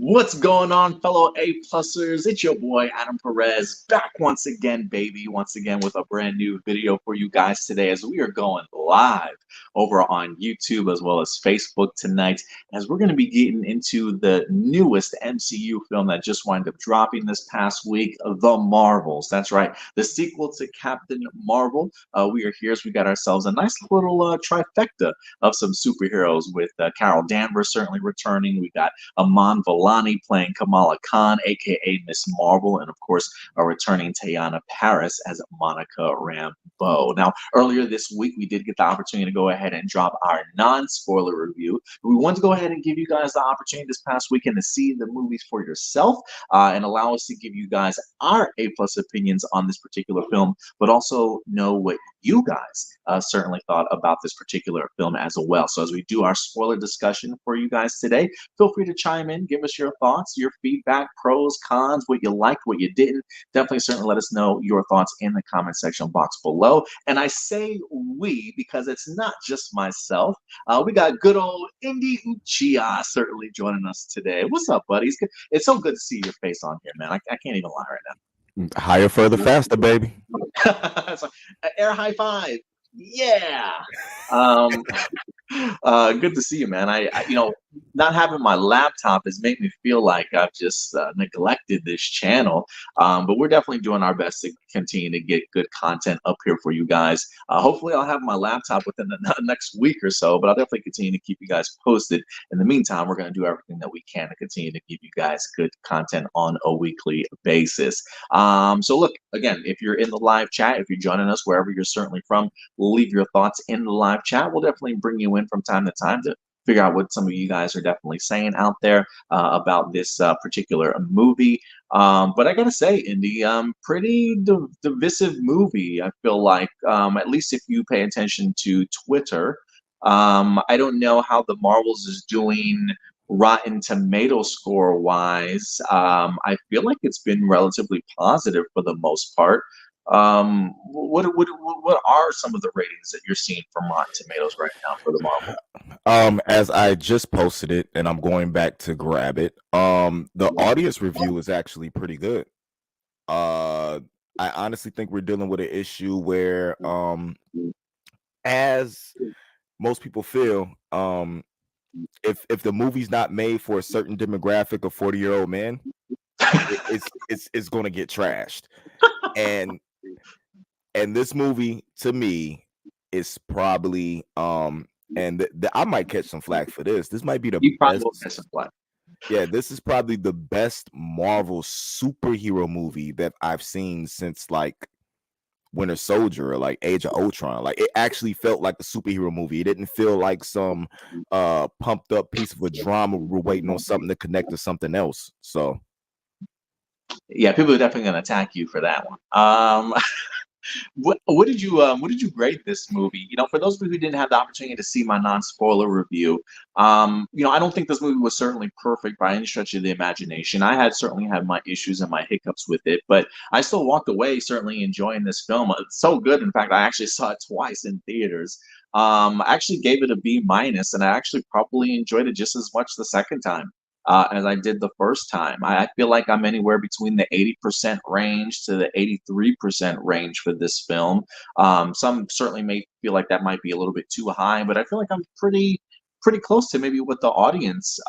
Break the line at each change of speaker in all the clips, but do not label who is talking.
What's going on, fellow A-plussers? It's your boy, Adam Perez, back once again, baby, once again with a brand new video for you guys today as we are going live over on YouTube as well as Facebook tonight, as we're going to be getting into the newest MCU film that just wound up dropping this past week, The Marvels. That's right, the sequel to Captain Marvel. We are here as we got ourselves a nice little trifecta of some superheroes with Carol Danvers certainly returning. We got Aman Vellani playing Kamala Khan, aka Miss Marvel, and of course, a returning Teyana Paris as Monica Rambeau. Now, earlier this week, we did get the opportunity to go ahead and drop our non-spoiler review. We wanted to go ahead and give you guys the opportunity this past weekend to see the movies for yourself and allow us to give you guys our A-plus opinions on this particular film, but also know what you guys certainly thought about this particular film as well. So as we do our spoiler discussion for you guys today, feel free to chime in, give us your thoughts, your feedback, pros, cons, what you liked, what you didn't. Definitely certainly let us know your thoughts in the comment section box below. And I say we because it's not just myself. We got good old Indy Uchiha certainly joining us today. What's up, buddies? It's so good to see your face on here, man. I can't even lie right now.
Higher, further, faster, baby.
So, air high five. Yeah. Good to see you, man. I not having my laptop has made me feel like I've just neglected this channel. But we're definitely doing our best to continue to get good content up here for you guys. Hopefully, I'll have my laptop within the next week or so, but I'll definitely continue to keep you guys posted. In the meantime, we're going to do everything that we can to continue to give you guys good content on a weekly basis. So look, again, if you're in the live chat, if you're joining us wherever you're certainly from, leave your thoughts in the live chat. We'll definitely bring you in from time to time to figure out what some of you guys are definitely saying out there about this particular movie. But I gotta say, Indy, pretty divisive movie. I feel like, at least if you pay attention to Twitter. I don't know how the Marvels is doing Rotten Tomato score wise. I feel like it's been relatively positive for the most part. What are some of the ratings that you're seeing from Rotten Tomatoes right now for the Marvel?
As I just posted it, and I'm going back to grab it. The audience review is actually pretty good. I honestly think we're dealing with an issue where, as most people feel, if the movie's not made for a certain demographic of 40-year-old men, it's going to get trashed. And this movie, to me, is probably and I might catch some flack for this. This might be the best.
Catch some flack.
Yeah, this is probably the best Marvel superhero movie that I've seen since like Winter Soldier or like Age of Ultron. Like, it actually felt like a superhero movie. It didn't feel like some pumped up piece of a drama we're waiting on something to connect to something else. So
yeah, people are definitely going to attack you for that one. What did you grade this movie? For those of you who didn't have the opportunity to see my non-spoiler review, I don't think this movie was certainly perfect by any stretch of the imagination. I certainly had my issues and my hiccups with it, but I still walked away certainly enjoying this film. It's so good. In fact, I actually saw it twice in theaters. I actually gave it a B minus, and I actually probably enjoyed it just as much the second time as I did the first time. I feel like I'm anywhere between the 80% range to the 83% range for this film. Some certainly may feel like that might be a little bit too high, but I feel like I'm pretty close to maybe what the audience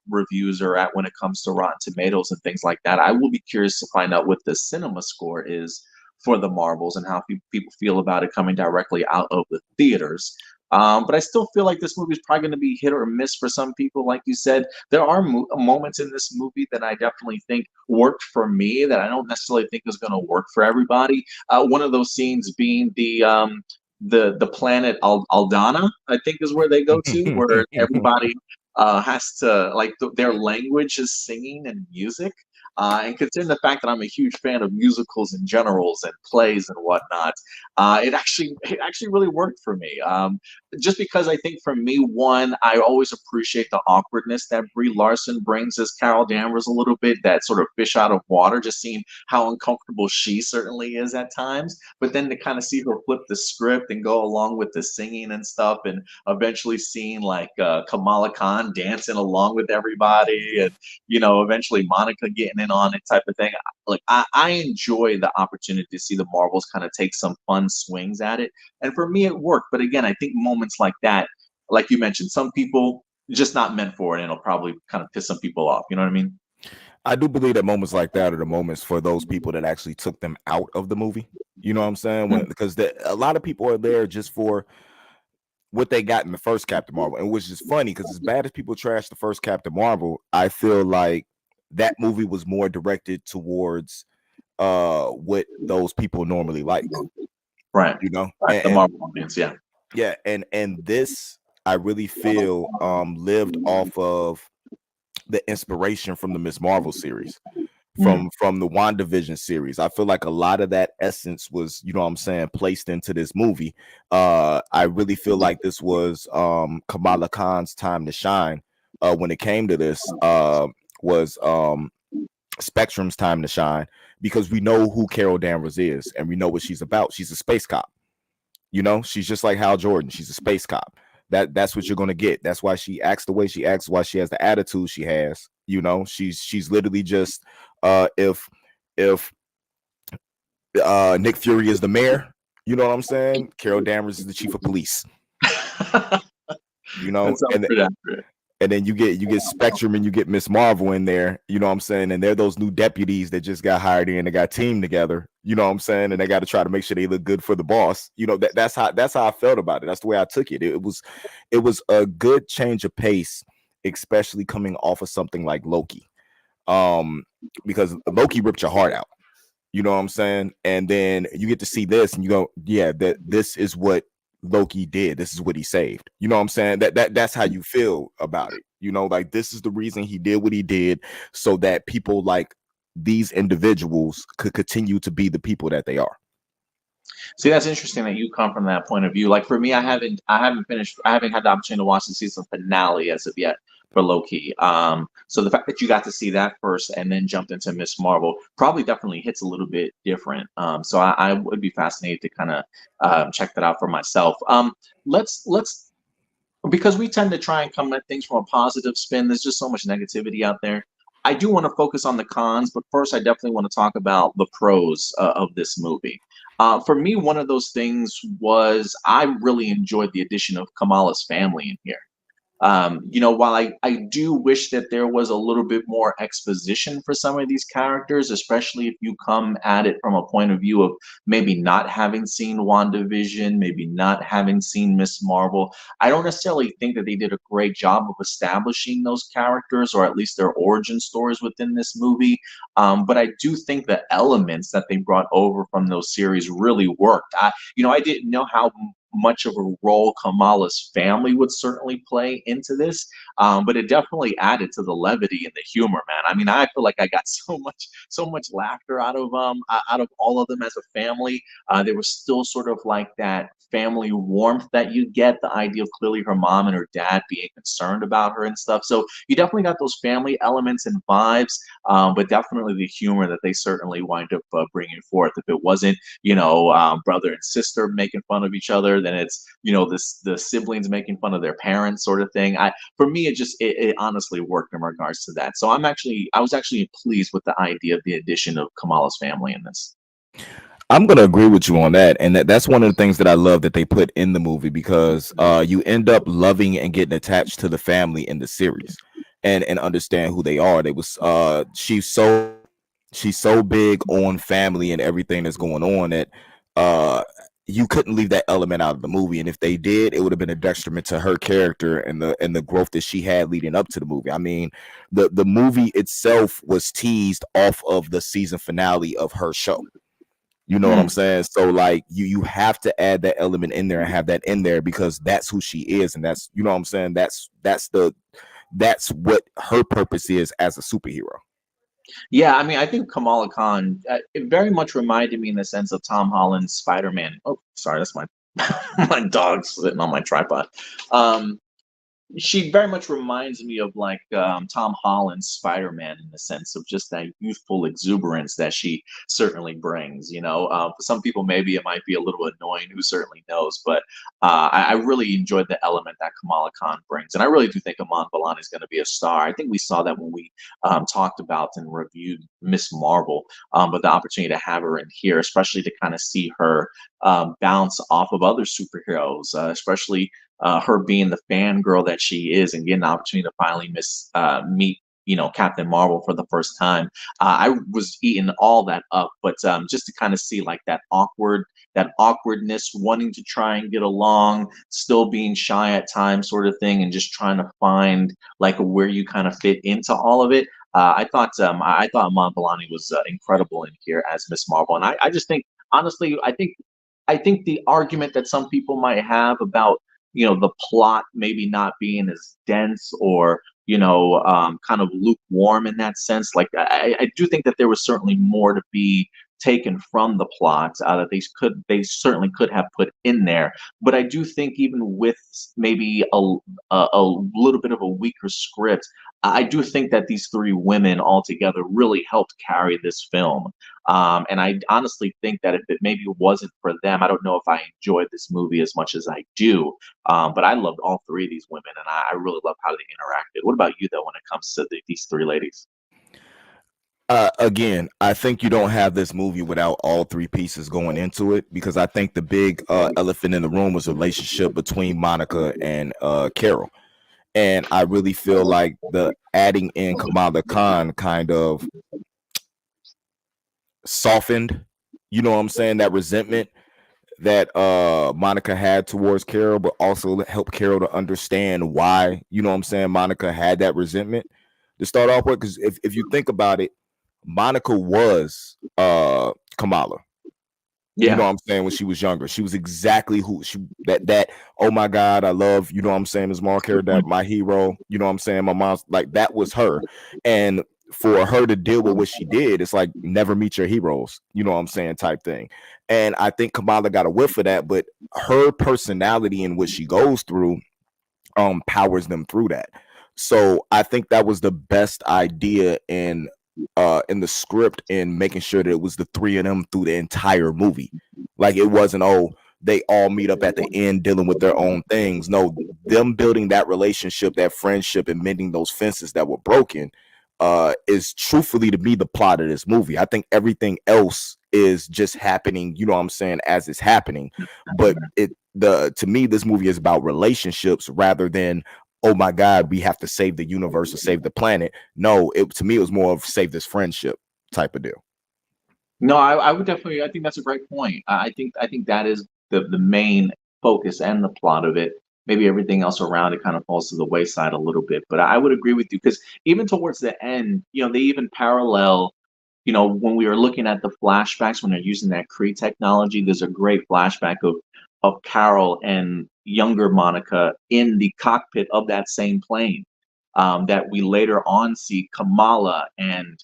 reviews are at when it comes to Rotten Tomatoes and things like that. I will be curious to find out what the cinema score is for the Marvels and how people feel about it coming directly out of the theaters. But I still feel like this movie is probably going to be hit or miss for some people. Like you said, there are moments in this movie that I definitely think worked for me that I don't necessarily think is going to work for everybody. One of those scenes being the planet Aldana, I think is where they go to, where everybody has to, like, their language is singing and music. And considering the fact that I'm a huge fan of musicals and generals and plays and whatnot, it actually really worked for me. Just because I think for me, one, I always appreciate the awkwardness that Brie Larson brings as Carol Danvers a little bit, that sort of fish out of water, just seeing how uncomfortable she certainly is at times. But then to kind of see her flip the script and go along with the singing and stuff, and eventually seeing like Kamala Khan dancing along with everybody, and eventually Monica getting in on it type of thing. Like I enjoy the opportunity to see the Marvels kind of take some fun swings at it. And for me, it worked. But again, I think moments like that, like you mentioned, some people just not meant for it, and it'll probably kind of piss some people off. You know what I mean?
I do believe that moments like that are the moments for those people that actually took them out of the movie. You know what I'm saying?
Mhm.
Because a lot of people are there just for what they got in the first Captain Marvel, and which is funny because as bad as people trash the first Captain Marvel, I feel like that movie was more directed towards what those people normally like,
Right.
you know,
Right. The
and
Marvel audience, yeah.
yeah, and this I really feel lived off of the inspiration from the Miss Marvel series,
Mm.
from the WandaVision series. I feel like a lot of that essence was, you know what I'm saying, placed into this movie. I really feel like this was Kamala Khan's time to shine. When it came to this, was Spectrum's time to shine because we know who Carol Danvers is and we know what she's about. She's a space cop. You know, she's just like Hal Jordan. She's a space cop. That's what you're gonna get. That's why she acts the way she acts. Why she has the attitude she has. You know, she's literally just if Nick Fury is the mayor, you know what I'm saying? Carol Danvers is the chief of police. You
That
know,
sounds pretty accurate.
and then you get Spectrum and you get Miss Marvel in there, you know what I'm saying? And they're those new deputies that just got hired in, they got teamed together, you know what I'm saying? And they got to try to make sure they look good for the boss. You know, that's how I felt about it. That's the way I took it. It was a good change of pace, especially coming off of something like Loki. Um, because Loki ripped your heart out. You know what I'm saying? And then you get to see this and you go, yeah, that this is what Loki did. This is what he saved. You know what I'm saying? That's how you feel about it. You know, like this is the reason he did what he did so that people like these individuals could continue to be the people that they are.
See, that's interesting that you come from that point of view. Like for me, I haven't had the opportunity to watch the season finale as of yet for Loki. So the fact that you got to see that first and then jumped into Miss Marvel probably definitely hits a little bit different. So I would be fascinated to kind of check that out for myself. Let's because we tend to try and come at things from a positive spin. There's just so much negativity out there. I do want to focus on the cons, but first, I definitely want to talk about the pros of this movie. For me, one of those things was I really enjoyed the addition of Kamala's family in here. While I do wish that there was a little bit more exposition for some of these characters, especially if you come at it from a point of view of maybe not having seen WandaVision, maybe not having seen Miss Marvel. I don't necessarily think that they did a great job of establishing those characters or at least their origin stories within this movie. But I do think the elements that they brought over from those series really worked. I didn't know how much of a role Kamala's family would certainly play into this, but it definitely added to the levity and the humor, man. I mean, I feel like I got so much laughter out of all of them as a family. There was still sort of like that family warmth that you get, the idea of clearly her mom and her dad being concerned about her and stuff. So you definitely got those family elements and vibes, but definitely the humor that they certainly wind up bringing forth. If it wasn't, brother and sister making fun of each other, then it's the siblings making fun of their parents, sort of thing. For me, it honestly worked in regards to that. So I was actually pleased with the idea of the addition of Kamala's family in this.
I'm gonna agree with you on that, and that's one of the things that I love that they put in the movie because you end up loving and getting attached to the family in the series, and understand who they are. They was she's so big on family and everything that's going on that uh you couldn't leave that element out of the movie, and if they did, it would have been a detriment to her character and the growth that she had leading up to the movie. I mean, the movie itself was teased off of the season finale of her show. You know what I'm
Mm.
saying? So like you have to add that element in there and have that in there because that's who she is, and that's, you know what I'm saying, that's what her purpose is as a superhero.
Yeah, I mean, I think Kamala Khan, it very much reminded me in the sense of Tom Holland's Spider-Man. Oh, sorry, that's my my dog sitting on my tripod. Um, she very much reminds me of like Tom Holland's Spider-Man in the sense of just that youthful exuberance that she certainly brings. For some people maybe it might be a little annoying. Who certainly knows? But I really enjoyed the element that Kamala Khan brings, and I really do think Iman Vellani is going to be a star. I think we saw that when we talked about and reviewed Miss Marvel, but the opportunity to have her in here, especially to kind of see her bounce off of other superheroes, especially her being the fangirl that she is and getting the opportunity to finally meet Captain Marvel for the first time. I was eating all that up, but just to kind of see like that awkwardness, wanting to try and get along, still being shy at times, sort of thing, and just trying to find like where you kind of fit into all of it. I thought Iman Vellani was incredible in here as Miss Marvel, and I just think honestly, I think the argument that some people might have about the plot maybe not being as dense or kind of lukewarm in that sense, like I do think that there was certainly more to be taken from the plot that they certainly could have put in there. But I do think even with maybe a little bit of a weaker script, I do think that these three women altogether really helped carry this film. And I honestly think that if it maybe wasn't for them, I don't know if I enjoyed this movie as much as I do. But I loved all three of these women, and I really love how they interacted. What about you, though, when it comes to these three ladies?
Again, I think you don't have this movie without all three pieces going into it, because I think the big elephant in the room was the relationship between Monica and Carol. And I really feel like the adding in Kamala Khan kind of softened, what I'm saying, that resentment that Monica had towards Carol, but also helped Carol to understand why, what I'm saying, Monica had that resentment to start off with. Because if you think about it, Monica was Kamala. You know
Yeah.
what I'm saying? When she was younger, she was exactly who she that oh my God, I love, what I'm saying, is Mark Carey, that my hero, what I'm saying, my mom's, like, that was her. And for her to deal with what she did, it's like never meet your heroes, what I'm saying, type thing. And I think Kamala got a whiff of that, but her personality and what she goes through powers them through that. So I think that was the best idea in the script, in making sure that it was the three of them through the entire movie. Like, it wasn't, oh, they all meet up at the end dealing with their own things. No, them building that relationship, that friendship, and mending those fences that were broken is truthfully, to me, the plot of this movie. I think everything else is just happening, what I'm saying, as it's happening. But to me, this movie is about relationships rather than, oh my God, we have to save the universe or save the planet. No, to me, it was more of save this friendship type of deal.
No, I would definitely. I think that's a great point. I think that is the main focus and the plot of it. Maybe everything else around it kind of falls to the wayside a little bit. But I would agree with you because even towards the end, they even parallel. When we were looking at the flashbacks when they're using that Cree technology, there's a great flashback of Carol and younger Monica in the cockpit of that same plane. That we later on see Kamala and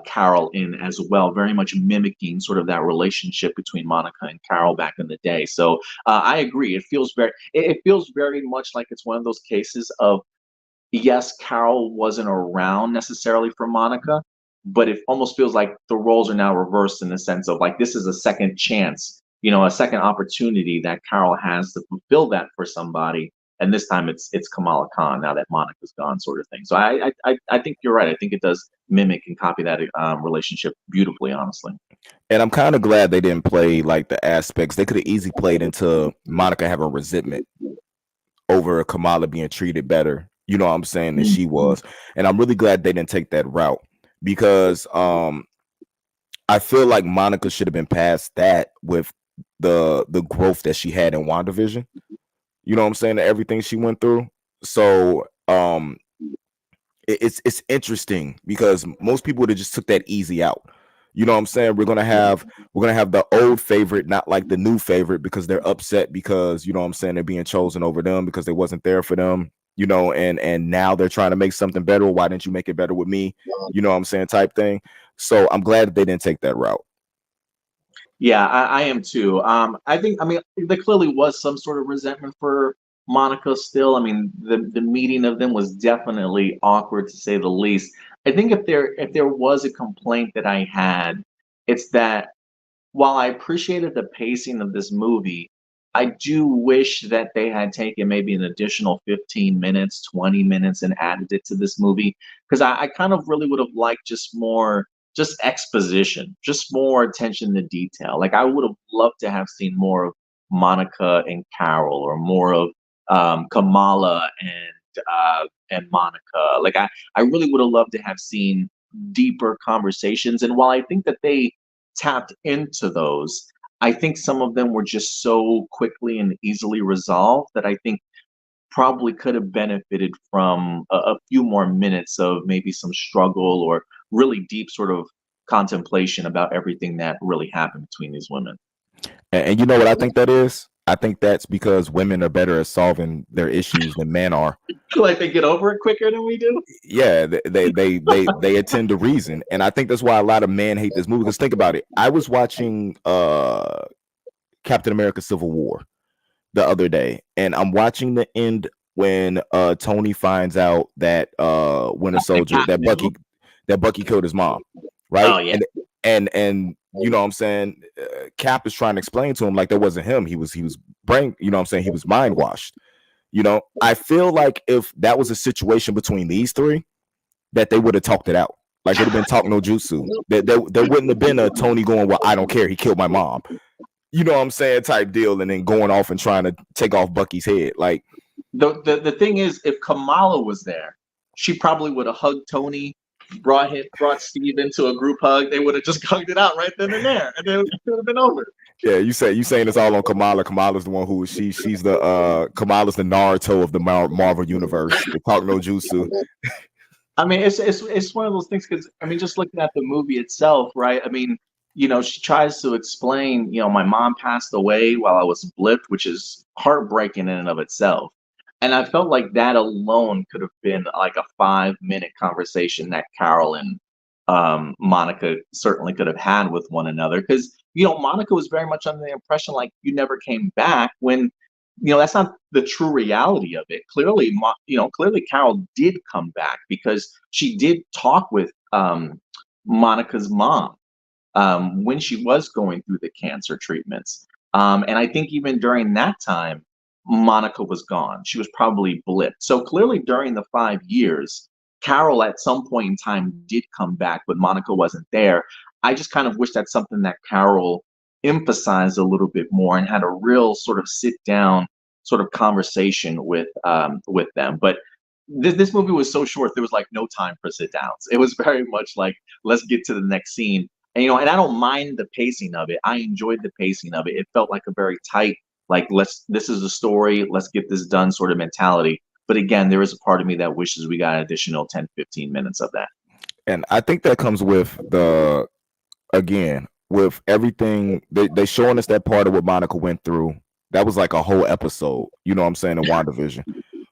Carol in as well, very much mimicking sort of that relationship between Monica and Carol back in the day. So I agree. It feels very much like it's one of those cases of, yes, Carol wasn't around necessarily for Monica, but it almost feels like the roles are now reversed in the sense of like this is a second chance, a second opportunity that Carol has to fulfill that for somebody. And this time it's Kamala Khan now that Monica's gone, sort of thing. So I think you're right. I think it does mimic and copy that relationship beautifully, honestly.
And I'm kind of glad they didn't play like the aspects. They could have easily played into Monica having resentment over Kamala being treated better, what I'm saying, than she was. And I'm really glad they didn't take that route, because I feel like Monica should have been past that with the growth that she had in WandaVision. You know what I'm saying? Everything she went through. So it's interesting because most people would have just took that easy out. You know what I'm saying? We're gonna have the old favorite, not like the new favorite, because they're upset because, what I'm saying, they're being chosen over them because they wasn't there for them. you know, and now they're trying to make something better. Why didn't you make it better with me? You know what I'm saying? Type thing. So I'm glad that they didn't take that route.
Yeah, I am too. I mean, there clearly was some sort of resentment for Monica still. I mean, the meeting of them was definitely awkward to say the least. I think if there was a complaint that I had, it's that while I appreciated the pacing of this movie, I do wish that they had taken maybe an additional 15 minutes, 20 minutes and added it to this movie. Because I kind of really would have liked just more, just exposition, just more attention to detail. Like I would have loved to have seen more of Monica and Carol, or more of Kamala and Monica. Like I really would have loved to have seen deeper conversations. And while I think that they tapped into those, I think some of them were just so quickly and easily resolved that I think probably could have benefited from a few more minutes of maybe some struggle or really deep sort of contemplation about everything that really happened between these women.
And you know what I think that is? I think that's because women are better at solving their issues than men are.
Like they get over it quicker than we do.
Yeah, they attend to reason, and I think that's why a lot of men hate this movie. Because think about it, I was watching Captain America: Civil War the other day, and I'm watching the end when Tony finds out that Winter Soldier, that Bucky killed his mom, right?
Oh yeah.
And you know what I'm saying, Cap is trying to explain to him like that wasn't him. He was brain, you know what I'm saying, he was mind washed. You know, I feel like if that was a situation between these three, that they would have talked it out. Like it would have been talk no jutsu. There wouldn't have been a Tony going, well, I don't care, he killed my mom. You know what I'm saying, type deal, and then going off and trying to take off Bucky's head. Like
The thing is, if Kamala was there, she probably would have hugged Tony, brought Steve into a group hug. They would have just hugged it out right then and there, and then it would have been over.
yeah, you saying it's all on Kamala. Kamala's the one who she's the Kamala's the Naruto of the Marvel universe. The talk no jutsu.
I mean, it's one of those things because I mean, just looking at the movie itself, right? I mean, she tries to explain, my mom passed away while I was blipped, which is heartbreaking in and of itself. And I felt like that alone could have been like a 5-minute conversation that Carol and Monica certainly could have had with one another. Because, Monica was very much under the impression like you never came back when, that's not the true reality of it. Clearly, clearly Carol did come back because she did talk with Monica's mom when she was going through the cancer treatments. And I think even during that time, Monica was gone. She was probably blipped. So clearly during the 5 years, Carol at some point in time did come back, but Monica wasn't there. I just kind of wish that's something that Carol emphasized a little bit more and had a real sort of sit down sort of conversation with them. But this movie was so short, there was like no time for sit downs. It was very much like, let's get to the next scene. And and I don't mind the pacing of it. I enjoyed the pacing of it. It felt like a very tight, like this is a story, let's get this done sort of mentality. But again, there is a part of me that wishes we got an additional 10, 15 minutes of that.
And I think that comes with with everything they showing us that part of what Monica went through. That was like a whole episode, you know what I'm saying, in WandaVision.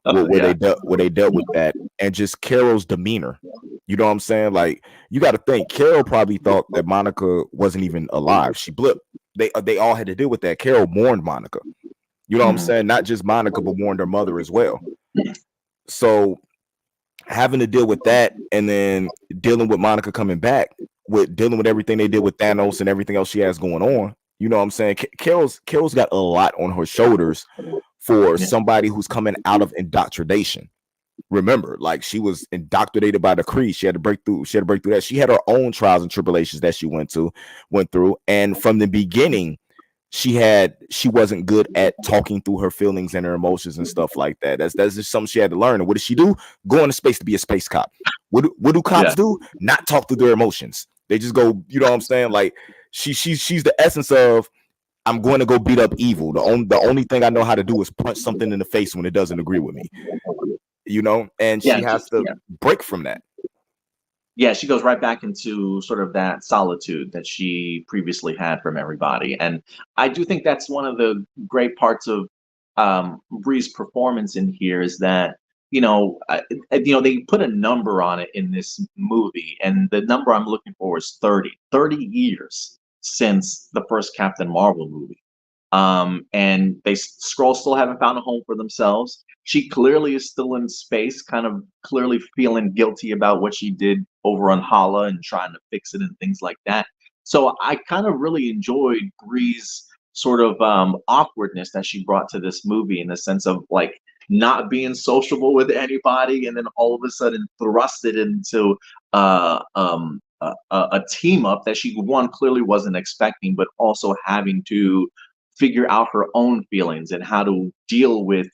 Where they dealt with that, and just Carol's demeanor. You know what I'm saying? Like, you got to think, Carol probably thought that Monica wasn't even alive. She blipped. They all had to deal with that. Carol mourned Monica. You know what I'm saying? Not just Monica, but mourned her mother as well. So having to deal with that, and then dealing with Monica coming back, with dealing with everything they did with Thanos and everything else she has going on. You know what I'm saying? Carol's got a lot on her shoulders for somebody who's coming out of indoctrination. Remember, like, she was indoctrinated by the Kree. She had to break through that. She had her own trials and tribulations that she went through. And from the beginning, she wasn't good at talking through her feelings and her emotions and stuff like that. That's just something she had to learn. And what did she do? Go into space to be a space cop. What do cops do? Not talk through their emotions. They just go, you know what I'm saying? Like, she's the essence of, I'm going to go beat up evil. The only thing I know how to do is punch something in the face when it doesn't agree with me. And she has to break from that.
Yeah, she goes right back into sort of that solitude that she previously had from everybody. And I do think that's one of the great parts of Bree's performance in here, is that they put a number on it in this movie, and the number I'm looking for is 30 years since the first Captain Marvel movie. And Skrull still haven't found a home for themselves. She clearly is still in space, kind of clearly feeling guilty about what she did over on Hala and trying to fix it and things like that. So I kind of really enjoyed Bree's sort of awkwardness that she brought to this movie, in the sense of like not being sociable with anybody, and then all of a sudden thrusted into a team up that she, one, clearly wasn't expecting, but also having to figure out her own feelings and how to deal with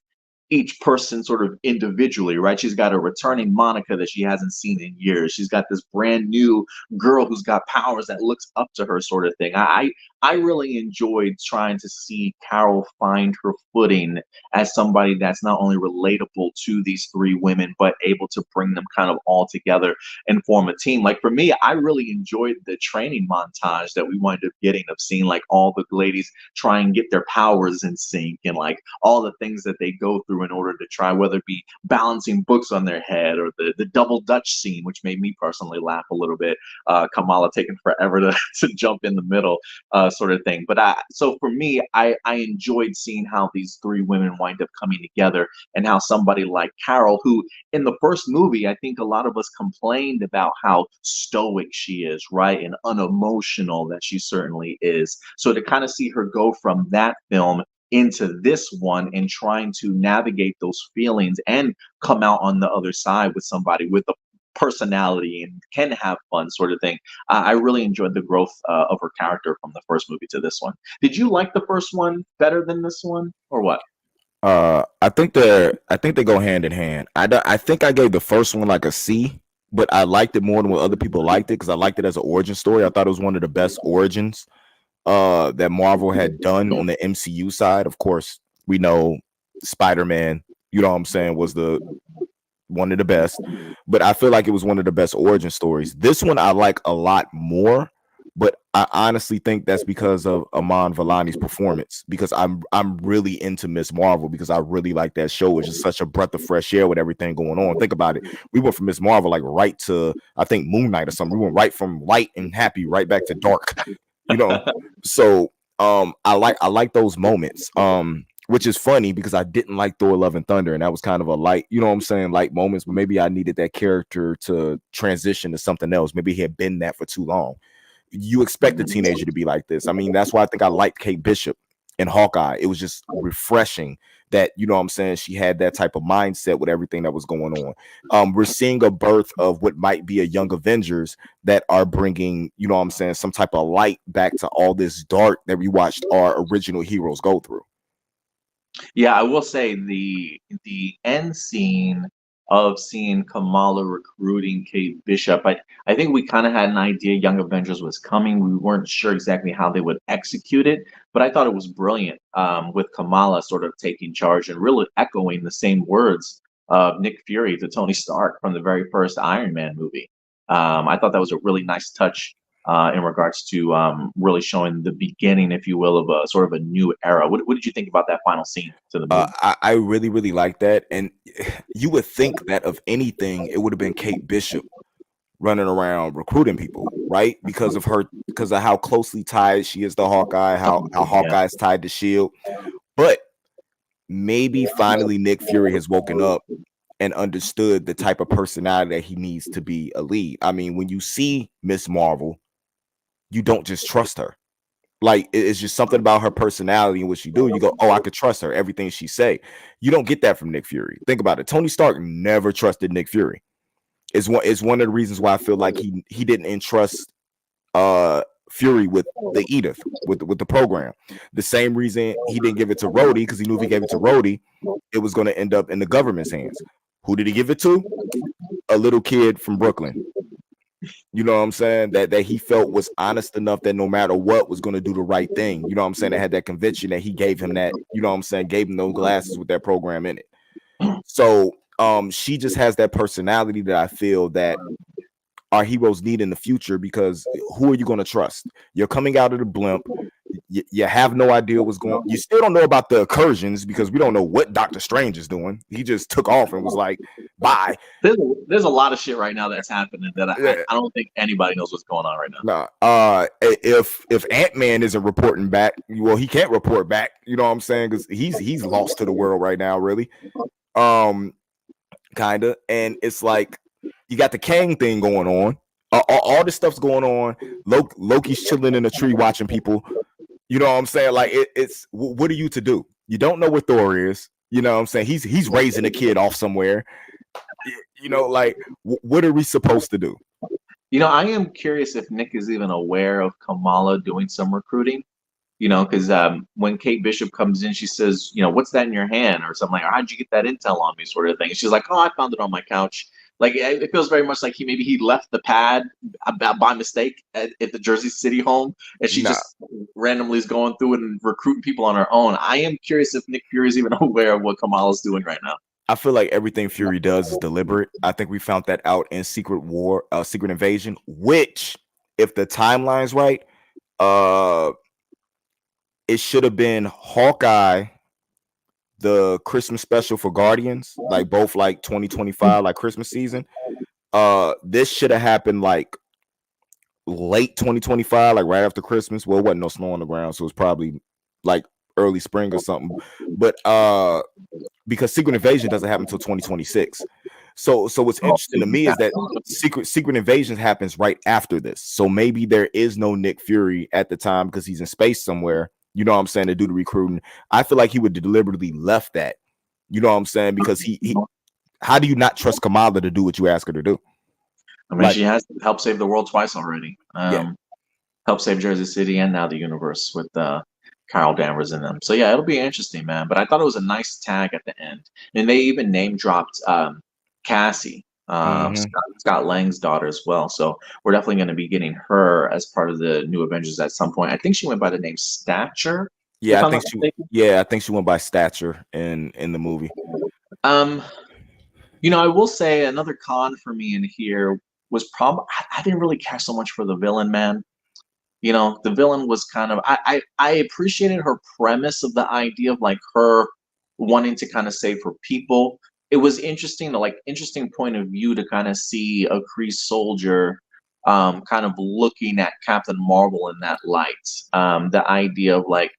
each person sort of individually, right? She's got a returning Monica that she hasn't seen in years. She's got this brand new girl who's got powers that looks up to her, sort of thing. I really enjoyed trying to see Carol find her footing as somebody that's not only relatable to these three women, but able to bring them kind of all together and form a team. Like for me, I really enjoyed the training montage that we wind up getting, of seeing like all the ladies try and get their powers in sync, and like all the things that they go through in order to try, whether it be balancing books on their head, or the double Dutch scene, which made me personally laugh a little bit. Kamala taking forever to jump in the middle, sort of thing. But so for me, I enjoyed seeing how these three women wind up coming together, and how somebody like Carol, who in the first movie, I think a lot of us complained about how stoic she is, right? And unemotional that she certainly is. So to kind of see her go from that film into this one and trying to navigate those feelings and come out on the other side with somebody with a personality and can have fun, sort of thing. I really enjoyed the growth of her character from the first movie to this one. Did you like the first one better than this one, or what?
I think they go hand in hand. I think I gave the first one like a C, but I liked it more than what other people liked it, because I liked it as an origin story. I thought it was one of the best origins that Marvel had done on the MCU side. Of course, we know Spider-Man, you know what I'm saying, was the one of the best, but I feel like it was one of the best origin stories. This one I like a lot more, but I honestly think that's because of Aman Vellani's performance, because I'm really into Miss Marvel, because I really like that show. It's just such a breath of fresh air with everything going on. Think about it. We went from Miss Marvel like right to, I think, Moon Knight or something. We went right from light and happy right back to dark. You know, so I like those moments. Which is funny because I didn't like Thor Love and Thunder, and that was kind of a light, you know what I'm saying, light moments, but maybe I needed that character to transition to something else. Maybe he had been that for too long. You expect a teenager to be like this. I mean, that's why I think I liked Kate Bishop in Hawkeye. It was just refreshing that, you know what I'm saying, she had that type of mindset with everything that was going on. We're seeing a birth of what might be a young Avengers that are bringing, you know what I'm saying, some type of light back to all this dark that we watched our original heroes go through.
Yeah, I will say the end scene of seeing Kamala recruiting Kate Bishop, I think we kind of had an idea Young Avengers was coming. We weren't sure exactly how they would execute it, but I thought it was brilliant, with Kamala sort of taking charge and really echoing the same words of Nick Fury to Tony Stark from the very first Iron Man movie. I thought that was a really nice touch, in regards to really showing the beginning, if you will, of a sort of a new era. What did you think about that final scene to the movie?
I really, really like that. And you would think that of anything, it would have been Kate Bishop running around recruiting people, right? Because of how closely tied she is to Hawkeye, how
Yeah.
Hawkeye is tied to Shield. But maybe finally Nick Fury has woken up and understood the type of personality that he needs to be a lead. I mean, when you see Miss Marvel, you don't just trust her. Like, it's just something about her personality and what she do. You go, oh, I could trust her. Everything she say. You don't get that from Nick Fury. Think about it. Tony Stark never trusted Nick Fury. It's one of the reasons why I feel like he didn't entrust Fury with the Edith, with the program. The same reason he didn't give it to Rhodey, because he knew if he gave it to Rhodey, it was going to end up in the government's hands. Who did he give it to? A little kid from Brooklyn. You know what I'm saying? That he felt was honest enough that no matter what was going to do the right thing. You know what I'm saying? That had that conviction that he gave him that, you know what I'm saying, gave him those glasses with that program in it. So she just has that personality that I feel that our heroes need in the future, because who are you going to trust? You're coming out of the blimp. you have no idea what's going. You still don't know about the incursions because we don't know what Doctor Strange is doing. He just took off and was like, "Bye."
There's a lot of shit right now that's happening that I don't think anybody knows what's going on right now.
Nah, if Ant-Man isn't reporting back, well, he can't report back. You know what I'm saying? Because he's lost to the world right now, really. Kinda, and it's like you got the Kang thing going on. All this stuff's going on. Loki's chilling in a tree watching people. You know what I'm saying? Like it's what are you to do? You don't know where Thor is. You know what I'm saying? He's raising a kid off somewhere. You know, like what are we supposed to do?
You know, I am curious if Nick is even aware of Kamala doing some recruiting. You know, because when Kate Bishop comes in, she says, you know, what's that in your hand or something like, how'd you get that intel on me, sort of thing. And she's like, oh, I found it on my couch. Like it feels very much like he left the pad by mistake at the Jersey City home, and she just randomly is going through it and recruiting people on her own. I am curious if Nick Fury is even aware of what Kamala's doing right now.
I feel like everything Fury does is deliberate. I think we found that out in Secret Invasion, which, if the timeline's right, it should have been Hawkeye, the Christmas special for Guardians, like both like 2025, like Christmas season. This should have happened like late 2025, like right after Christmas. Well, it wasn't no snow on the ground, so it's probably like early spring or something. But because Secret Invasion doesn't happen until 2026. So what's interesting to me is that Secret Invasion happens right after this. So maybe there is no Nick Fury at the time because he's in space somewhere. You know what I'm saying, to do the recruiting. I feel like he would deliberately left that. You know what I'm saying? Because he how do you not trust Kamala to do what you ask her to do?
I mean, she has helped save the world twice already.
Yeah.
Helped save Jersey City and now the universe with Carol Danvers in them. So yeah, it'll be interesting, man. But I thought it was a nice tag at the end. And they even name dropped Cassie, Scott Lang's daughter as well. So we're definitely going to be getting her as part of the new Avengers at some point. I think she went by the name Stature.
Yeah, I think she went by Stature in the movie.
You know, I will say another con for me in here was probably I didn't really care so much for the villain, man. You know, the villain was kind of I appreciated her premise of the idea of like her wanting to kind of save her people. It was interesting point of view to kind of see a Kree soldier kind of looking at Captain Marvel in that light. The idea of like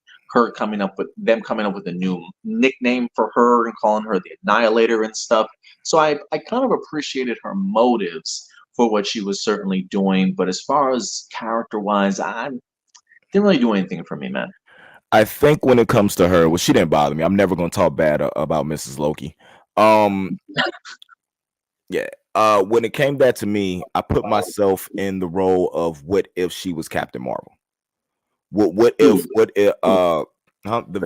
coming up with a new nickname for her and calling her the Annihilator and stuff. So I kind of appreciated her motives for what she was certainly doing. But as far as character-wise, I didn't really do anything for me, man.
I think when it comes to her, well, she didn't bother me. I'm never going to talk bad about Mrs. Loki. Yeah. When it came back to me, I put myself in the role of what if she was Captain Marvel? What if the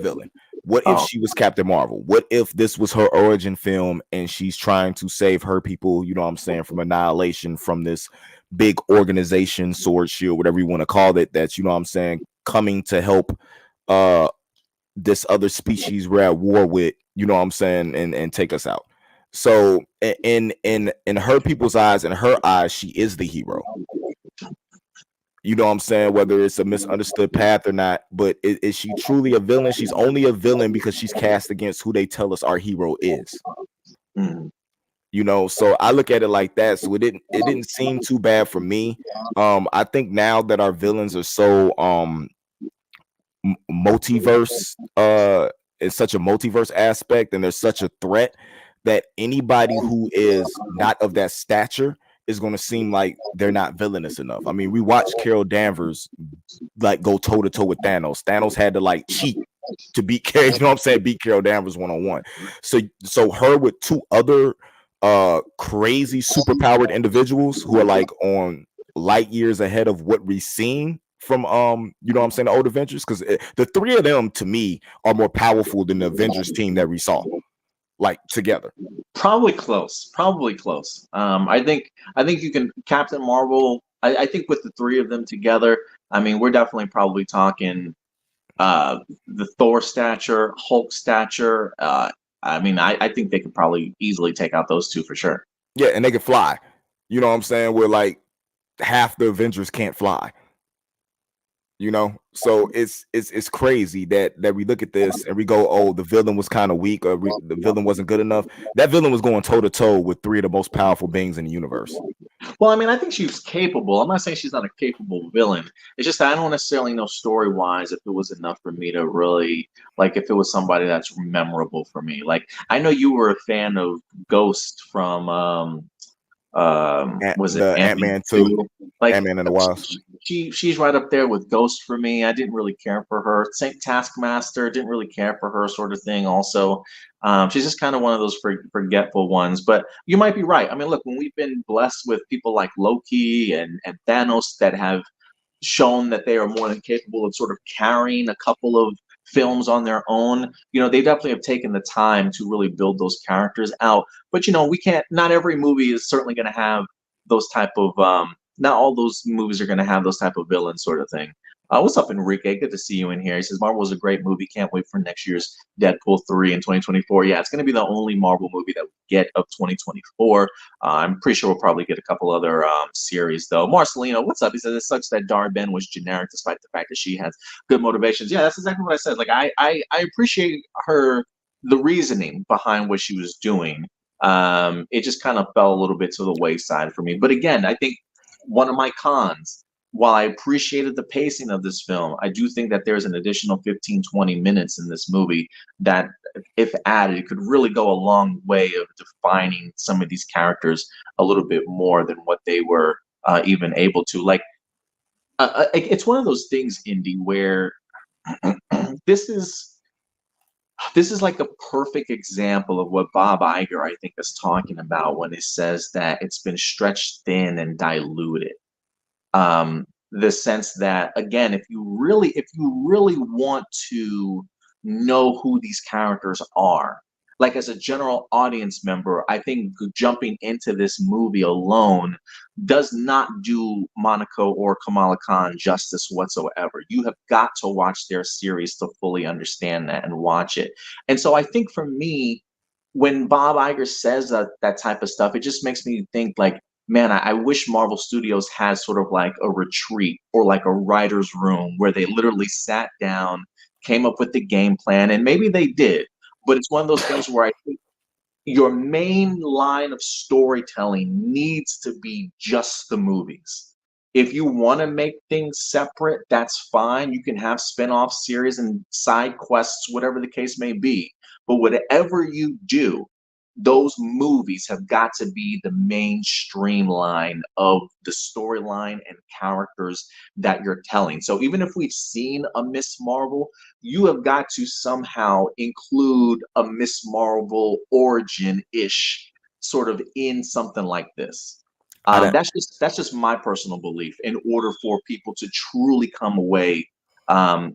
villain? What if she was Captain Marvel? What if this was her origin film and she's trying to save her people, you know what I'm saying, from annihilation from this big organization, sword shield, whatever you want to call it, that's, you know what I'm saying, coming to help this other species we're at war with, you know what I'm saying, and take us out. So in her people's eyes, in her eyes, she is the hero. You know what I'm saying? Whether it's a misunderstood path or not, but is she truly a villain? She's only a villain because she's cast against who they tell us our hero is. You know, so I look at it like that. So it didn't seem too bad for me. I think now that our villains are so multiverse, it's such a multiverse aspect, and there's such a threat that anybody who is not of that stature is going to seem like they're not villainous enough. I mean, we watched Carol Danvers like go toe to toe with Thanos. Thanos had to like cheat to beat Carol, you know what I'm saying, beat Carol Danvers one-on-one. So her with two other crazy superpowered individuals who are like on light years ahead of what we've seen from you know what I'm saying, the old Avengers, because the three of them to me are more powerful than the Avengers team that we saw like together.
Probably close. I think you can Captain Marvel. I think with the three of them together, I mean, we're definitely probably talking the Thor stature, Hulk stature. I mean, I think they could probably easily take out those two for sure.
Yeah, and they can fly. You know what I'm saying? Where like half the Avengers can't fly. You know, so it's crazy that we look at this and we go, oh, the villain was kind of weak, or the villain wasn't good enough. That villain was going toe to toe with three of the most powerful beings in the universe.
Well, I mean, I think she was capable. I'm not saying she's not a capable villain. It's just that I don't necessarily know story wise if it was enough for me to really like if it was somebody that's memorable for me. Like I know you were a fan of Ghost from was it
The
Ant-Man
Ant-Man 2,
2? Like
Ant-Man and the Wasp.
she's right up there with Ghost for me. I didn't really care for her. Saint Taskmaster, didn't really care for her sort of thing also. She's just kind of one of those forgetful ones. But you might be right. I mean, look, when we've been blessed with people like Loki and Thanos that have shown that they are more than capable of sort of carrying a couple of films on their own. You know, they definitely have taken the time to really build those characters out. But you know, we can't. Not every movie is certainly going to have those type of. Not all those movies are going to have those type of villains, sort of thing. What's up, Enrique? Good to see you in here. He says Marvel was a great movie. Can't wait for next year's Deadpool 3 in 2024. Yeah, it's going to be the only Marvel movie that we get of 2024. I'm pretty sure we'll probably get a couple other series though. Marcelino, what's up? He says it sucks that Dar-Ben was generic, despite the fact that she has good motivations. Yeah, that's exactly what I said. Like I appreciate her the reasoning behind what she was doing. It just kind of fell a little bit to the wayside for me. But again, I think one of my cons, while I appreciated the pacing of this film, I do think that there's an additional 15, 20 minutes in this movie that, if added, it could really go a long way of defining some of these characters a little bit more than what they were even able to. Like, it's one of those things, Indy, where this is like a perfect example of what Bob Iger, I think, is talking about when he says that it's been stretched thin and diluted. The sense that, again, if you really want to know who these characters are, like as a general audience member, I think jumping into this movie alone does not do Monaco or Kamala Khan justice whatsoever. You have got to watch their series to fully understand that and watch it. And so I think for me, when Bob Iger says that type of stuff, it just makes me think like, man, I wish Marvel Studios had sort of like a retreat or like a writer's room where they literally sat down, came up with the game plan, and maybe they did. But it's one of those things where I think your main line of storytelling needs to be just the movies. If you want to make things separate, that's fine. You can have spin-off series and side quests, whatever the case may be. But whatever you do, those movies have got to be the main streamline of the storyline and characters that you're telling. So even if we've seen a Miss Marvel, you have got to somehow include a Miss Marvel origin-ish sort of in something like this. That's just my personal belief. In order for people to truly come away,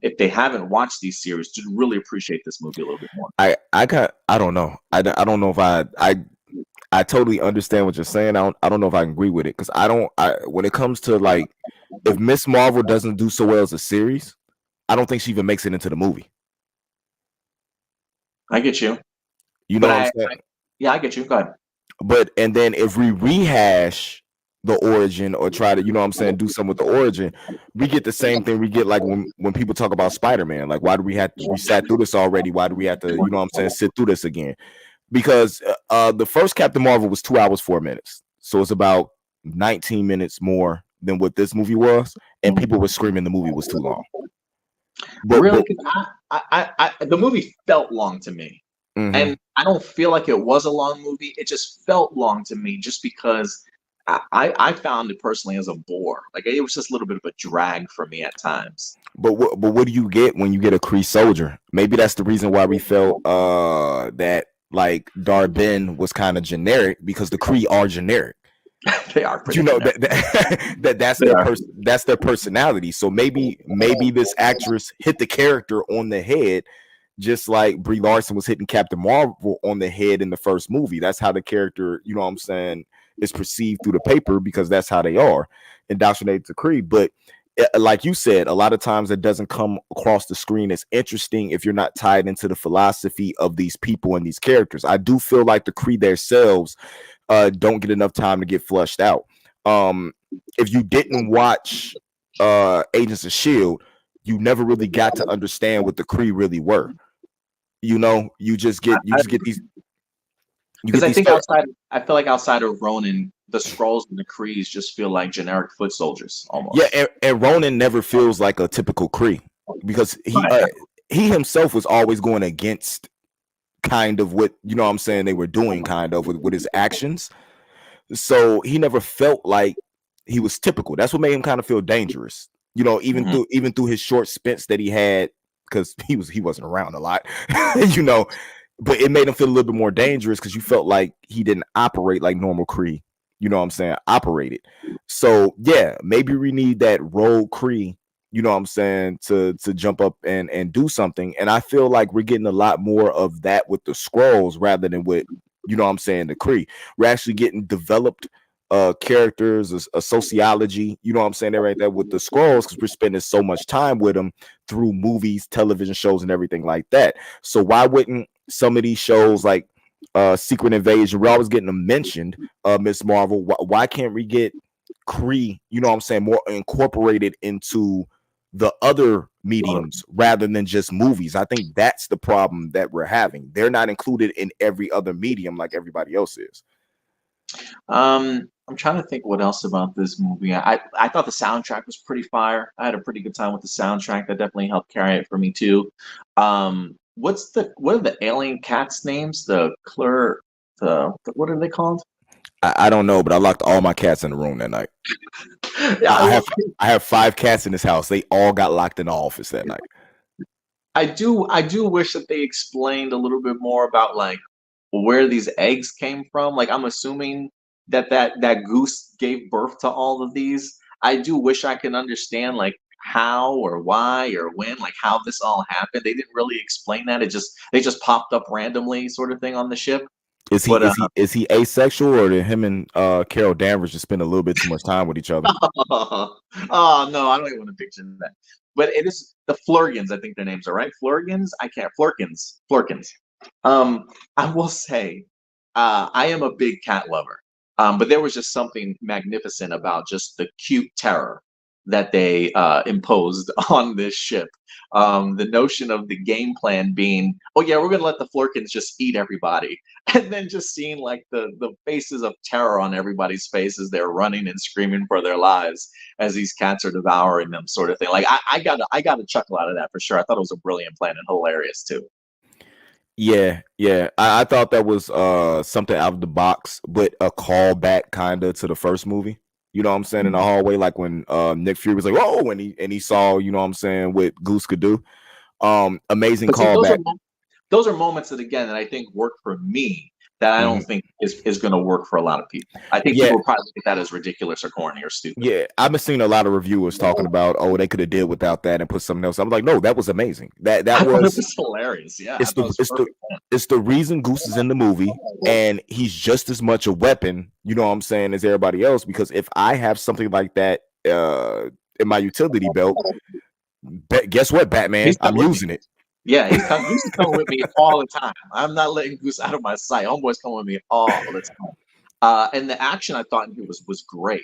if they haven't watched these series, to really appreciate this movie a little bit more.
I don't know. I don't know if I totally understand what you're saying. I don't know if I agree with it, because when it comes to like, if Miss Marvel doesn't do so well as a series, I don't think she even makes it into the movie.
I get you.
You know what I'm saying?
Yeah, I get you. Go ahead.
But and then if we rehash the origin, or try to, you know what I'm saying, do something with the origin, we get the same thing we get like when people talk about Spider-Man. Like, why do we sat through this already? Why do we have to, you know what I'm saying, sit through this again? Because the first Captain Marvel was 2 hours 4 minutes, so it's about 19 minutes more than what this movie was, and people were screaming the movie was too long.
But really, the movie felt long to me. Mm-hmm. And I don't feel like it was a long movie. It just felt long to me, just because I found it personally as a bore. Like, it was just a little bit of a drag for me at times.
But what do you get when you get a Kree soldier? Maybe that's the reason why we felt that like Dar-Ben was kind of generic, because the Kree are generic.
They are pretty,
you know, that's their personality. So maybe this actress hit the character on the head, just like Brie Larson was hitting Captain Marvel on the head in the first movie. That's how the character, you know what I'm saying, is perceived through the paper, because that's how they are indoctrinated to Kree. But like you said, a lot of times it doesn't come across the screen as interesting if you're not tied into the philosophy of these people and these characters. I do feel like the Kree themselves don't get enough time to get flushed out. If you didn't watch Agents of S.H.I.E.L.D., you never really got to understand what the Kree really were. You know, you just get these
because I think I feel like outside of Ronan, the Skrulls and the Krees just feel like generic foot soldiers
yeah,
almost.
and Ronan never feels like a typical Kree because
Right.
he himself was always going against kind of what, you know what I'm saying, they were doing kind of with his actions. So he never felt like he was typical. That's what made him kind of feel dangerous. You know, even through his short stints that he had, because he wasn't around a lot, you know, but it made him feel a little bit more dangerous because you felt like he didn't operate like normal Kree. You know what I'm saying? Operated. So yeah, maybe we need that rogue Kree, you know what I'm saying, to jump up and do something. And I feel like we're getting a lot more of that with the Skrulls rather than with, you know what I'm saying, the Kree. We're actually getting developed characters, a sociology, you know what I'm saying, right there with the Skrulls, because we're spending so much time with them through movies, television shows, and everything like that. So why wouldn't some of these shows like Secret Invasion, we're always getting them mentioned, Miss Marvel, why can't we get Kree, you know what I'm saying, more incorporated into the other mediums rather than just movies? I think that's the problem that we're having. They're not included in every other medium like everybody else is.
I'm trying to think what else about this movie. I thought the soundtrack was pretty fire. I had a pretty good time with the soundtrack. That definitely helped carry it for me too. What are the alien cats' names? What are they called?
I don't know, but I locked all my cats in the room that night.
Yeah,
I have 5 cats in this house. They all got locked in the office that night.
I do wish that they explained a little bit more about like where these eggs came from. Like I'm assuming that goose gave birth to all of these. I do wish I could understand like how or why or when, like how this all happened. They didn't really explain that. They just popped up randomly, sort of thing on the ship.
Is he
But
is he asexual, or did him and Carol Danvers just spend a little bit too much time with each other?
oh no, I don't even want to picture that. But it is the Flurgans, I think their names are right. Flurgans? I can't. Flurkins. Flurkins. I will say, I am a big cat lover. But there was just something magnificent about just the cute terror that they imposed on this ship. The notion of the game plan being, oh yeah, we're gonna let the Flurkins just eat everybody, and then just seeing like the faces of terror on everybody's faces, they're running and screaming for their lives as these cats are devouring them, sort of thing. Like I got a chuckle out of that for sure. I thought it was a brilliant plan and hilarious too.
Yeah, yeah. I thought that was something out of the box, but a callback kind of to the first movie. You know what I'm saying? In the hallway, like when Nick Fury was like, "Oh," and he saw, you know what I'm saying, what Goose could do. Amazing
But see,
callback.
those are moments that again that I think work for me that I don't
Mhm.
think is going to work for a lot of people. I think
Yeah,
people probably look at that as ridiculous or corny or stupid.
yeah. I've been seeing a lot of reviewers talking about, oh, they could have did without that and put something else. I'm like, no, that was amazing. That
I thought it
was
was hilarious. Yeah, I
it's
thought it
the
was
it's the
perfect.
it's the reason Goose is in the movie, and he's just as much a weapon, you know what I'm saying, as everybody else. Because if I have something like that in my utility belt, guess what, Batman?
He's
I'm
coming with me.
using it.
Yeah, Goose is coming with me all the time. I'm not letting Goose out of my sight. Homeboy's coming with me all the time. And the action I thought in here was great.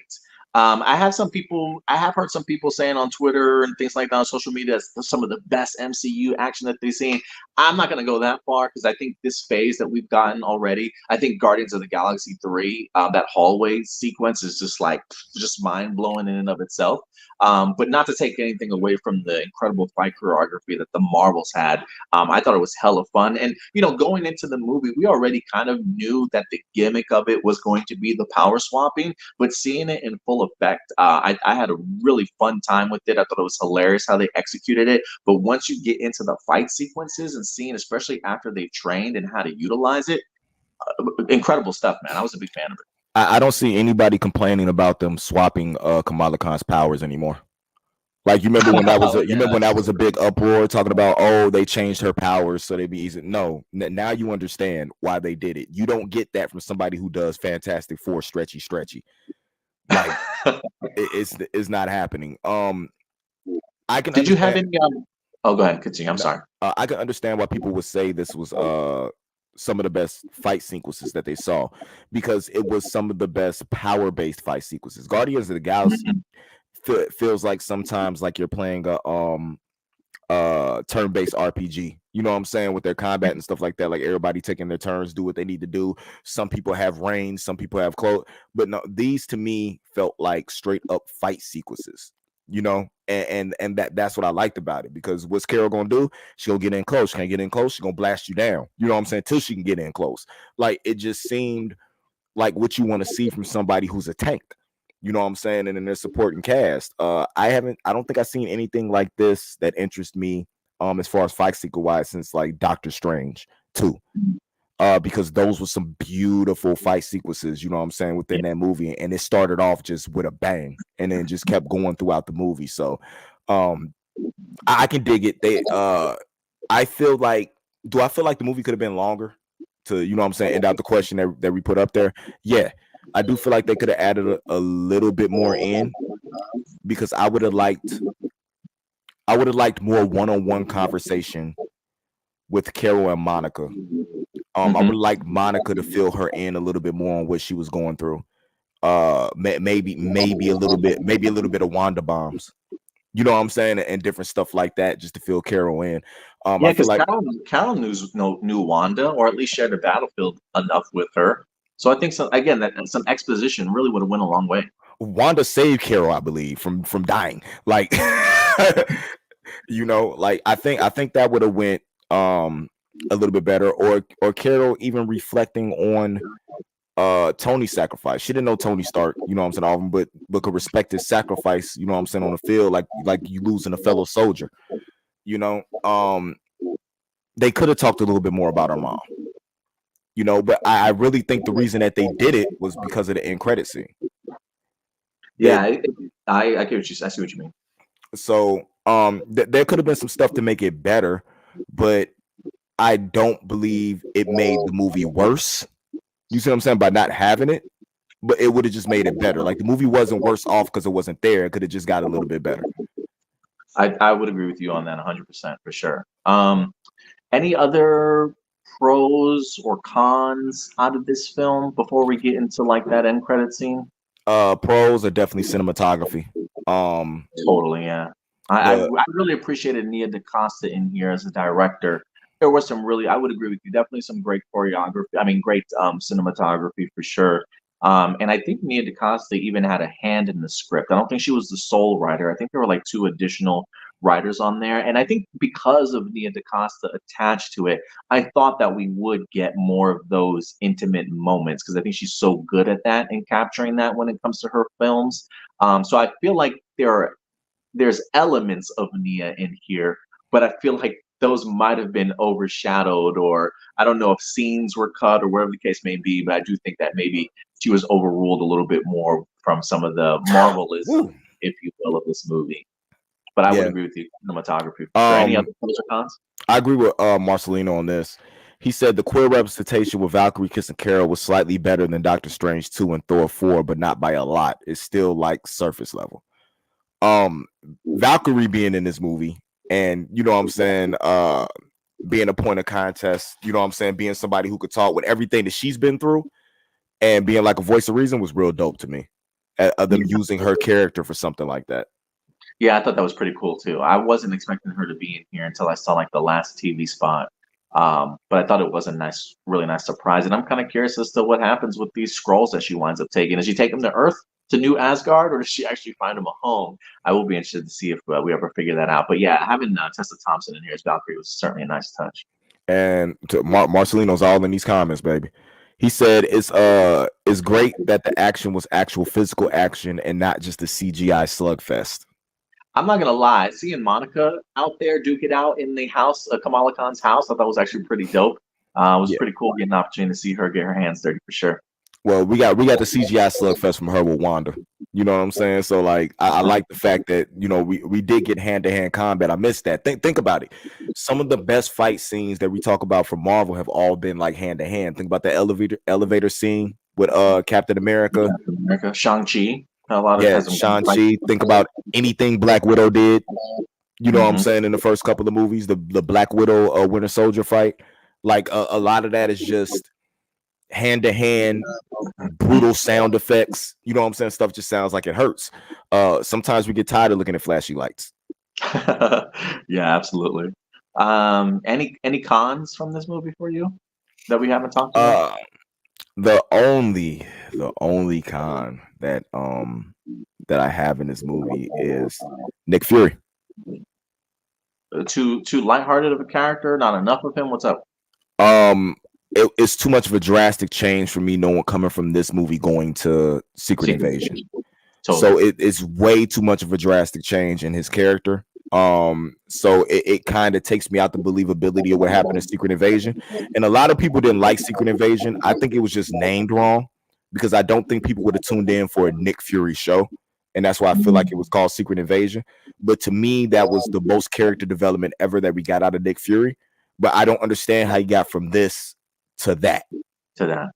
I have heard some people saying on Twitter and things like that on social media that's some of the best MCU action that they've seen. I'm not going to go that far because I think this phase that we've gotten already, I think Guardians of the Galaxy 3, that hallway sequence is just mind blowing in and of itself. But not to take anything away from the incredible fight choreography that the Marvels had. I thought it was hella fun. And, going into the movie, we already kind of knew that the gimmick of it was going to be the power swapping, but seeing it in full effect, I had a really fun time with it. I thought it was hilarious how they executed it. But once you get into the fight sequences and seeing, especially after they trained and how to utilize it, incredible stuff, man. I was a big fan of it.
I don't see anybody complaining about them swapping Kamala Khan's powers anymore. Like you remember
Yeah.
when that was a big uproar talking about, oh, they changed her powers so they'd be easy. No, now you understand why they did it. You don't get that from somebody who does Fantastic Four stretchy. Like it's not happening. I can
Did you have
understand.
any? Oh, go ahead, continue. I'm
No,
sorry.
I can understand why people would say this was some of the best fight sequences that they saw, because it was some of the best power based fight sequences. Guardians of the Galaxy feels like sometimes like you're playing turn-based RPG. You know what I'm saying, with their combat and stuff like that. Like everybody taking their turns, do what they need to do. Some people have range, some people have close, but no, these to me felt like straight up fight sequences. You know, and that's what I liked about it, because what's Carol gonna do? She'll get in close. She can't get in close. She's gonna blast you down. You know what I'm saying? Till she can get in close. Like it just seemed like what you want to see from somebody who's a tank. You know what I'm saying? And in their supporting cast, I don't think I've seen anything like this that interests me, as far as fight sequel wise, since like Doctor Strange 2. Because those were some beautiful fight sequences, you know what I'm saying, within that movie. And it started off just with a bang and then just kept going throughout the movie. So I can dig it. I feel like, do I feel like the movie could have been longer to, you know what I'm saying, end out the question that we put up there? Yeah. I do feel like they could have added a little bit more in, because I would have liked more one-on-one conversation with Carol and Monica. I would like Monica to fill her in a little bit more on what she was going through. Maybe a little bit of Wanda bombs. You know what I'm saying, and different stuff like that, just to fill Carol in.
Yeah, because like Carol knew Wanda, or at least shared a battlefield enough with her. So I think some exposition really would have went a long way.
Wanda saved Carol, I believe, from dying. Like, you know, like I think that would have went a little bit better, or Carol even reflecting on Tony's sacrifice. She didn't know Tony Stark, you know what I'm saying, all of them, but could respect his sacrifice, you know what I'm saying, on the field, like you losing a fellow soldier. You know, they could have talked a little bit more about her mom. You know, but I really think the reason that they did it was because of the end credit scene.
Yeah, I see what you mean.
So there could have been some stuff to make it better, but I don't believe it made the movie worse. You see what I'm saying, by not having it, but it would have just made it better. Like the movie wasn't worse off because it wasn't there. It could have just got a little bit better.
I would agree with you on that 100% for sure. Any other pros or cons out of this film before we get into like that end credit scene?
Pros are definitely cinematography.
Totally, yeah. I really appreciated Nia DaCosta in here as a director. There was some really, I would agree with you, definitely some great choreography. I mean, great cinematography for sure. And I think Nia DaCosta even had a hand in the script. I don't think she was the sole writer. I think there were like 2 additional writers on there. And I think because of Nia DaCosta attached to it, I thought that we would get more of those intimate moments, because I think she's so good at that and capturing that when it comes to her films. So I feel like there's elements of Nia in here, but I feel like those might have been overshadowed, or I don't know if scenes were cut or whatever the case may be, but I do think that maybe she was overruled a little bit more from some of the Marvelism, if you will, of this movie. But I would agree with you, cinematography. For sure. Any other pros or cons?
I agree with Marcelino on this. He said the queer representation with Valkyrie kissing Carol was slightly better than Doctor Strange 2 and Thor 4, but not by a lot. It's still like surface level. Valkyrie being in this movie, and you know what I'm saying, being a point of contest, you know what I'm saying, being somebody who could talk with everything that she's been through and being like a voice of reason was real dope to me. Them using her character for something like that.
Yeah, I thought that was pretty cool too. I wasn't expecting her to be in here until I saw like the last TV spot. But I thought it was a really nice surprise. And I'm kind of curious as to what happens with these scrolls that she winds up taking. Does she take them to Earth, to New Asgard, or does she actually find them a home? I will be interested to see if we ever figure that out. But yeah, having Tessa Thompson in here as Valkyrie was certainly a nice touch.
And to Marcelino's all in these comments, baby. He said it's great that the action was actual physical action and not just a CGI slugfest.
I'm not gonna lie, seeing Monica out there duke it out in the house, Kamala Khan's house, I thought was actually pretty dope. It was pretty cool getting an opportunity to see her get her hands dirty for sure.
Well, we got the CGI slugfest from her with Wanda. You know what I'm saying? So like, I like the fact that, you know, we did get hand-to-hand combat. I missed that. Think about it. Some of the best fight scenes that we talk about from Marvel have all been like hand-to-hand. Think about the elevator scene with Captain America.
Shang-Chi.
Shang-Chi. Think about anything Black Widow did. You know what I'm saying? In the first couple of movies, the Black Widow Winter Soldier fight. Like a lot of that is just hand-to-hand, brutal sound effects. You know what I'm saying? Stuff just sounds like it hurts. Sometimes we get tired of looking at flashy lights.
Yeah, absolutely. Any cons from this movie for you that we haven't talked about?
Uh, the only con that I have in this movie is Nick Fury.
Too lighthearted of a character, not enough of him. What's up?
Um, it's too much of a drastic change for me. No one coming from this movie going to Secret
Secret
Invasion.
Invasion.
So
Totally.
it's way too much of a drastic change in his character. So it kind of takes me out the believability of what happened in Secret Invasion. And a lot of people didn't like Secret Invasion. I think it was just named wrong because I don't think people would have tuned in for a Nick Fury show. And that's why I feel like it was called Secret Invasion. But to me, that was the most character development ever that we got out of Nick Fury. But I don't understand how you got from this to that.
To that.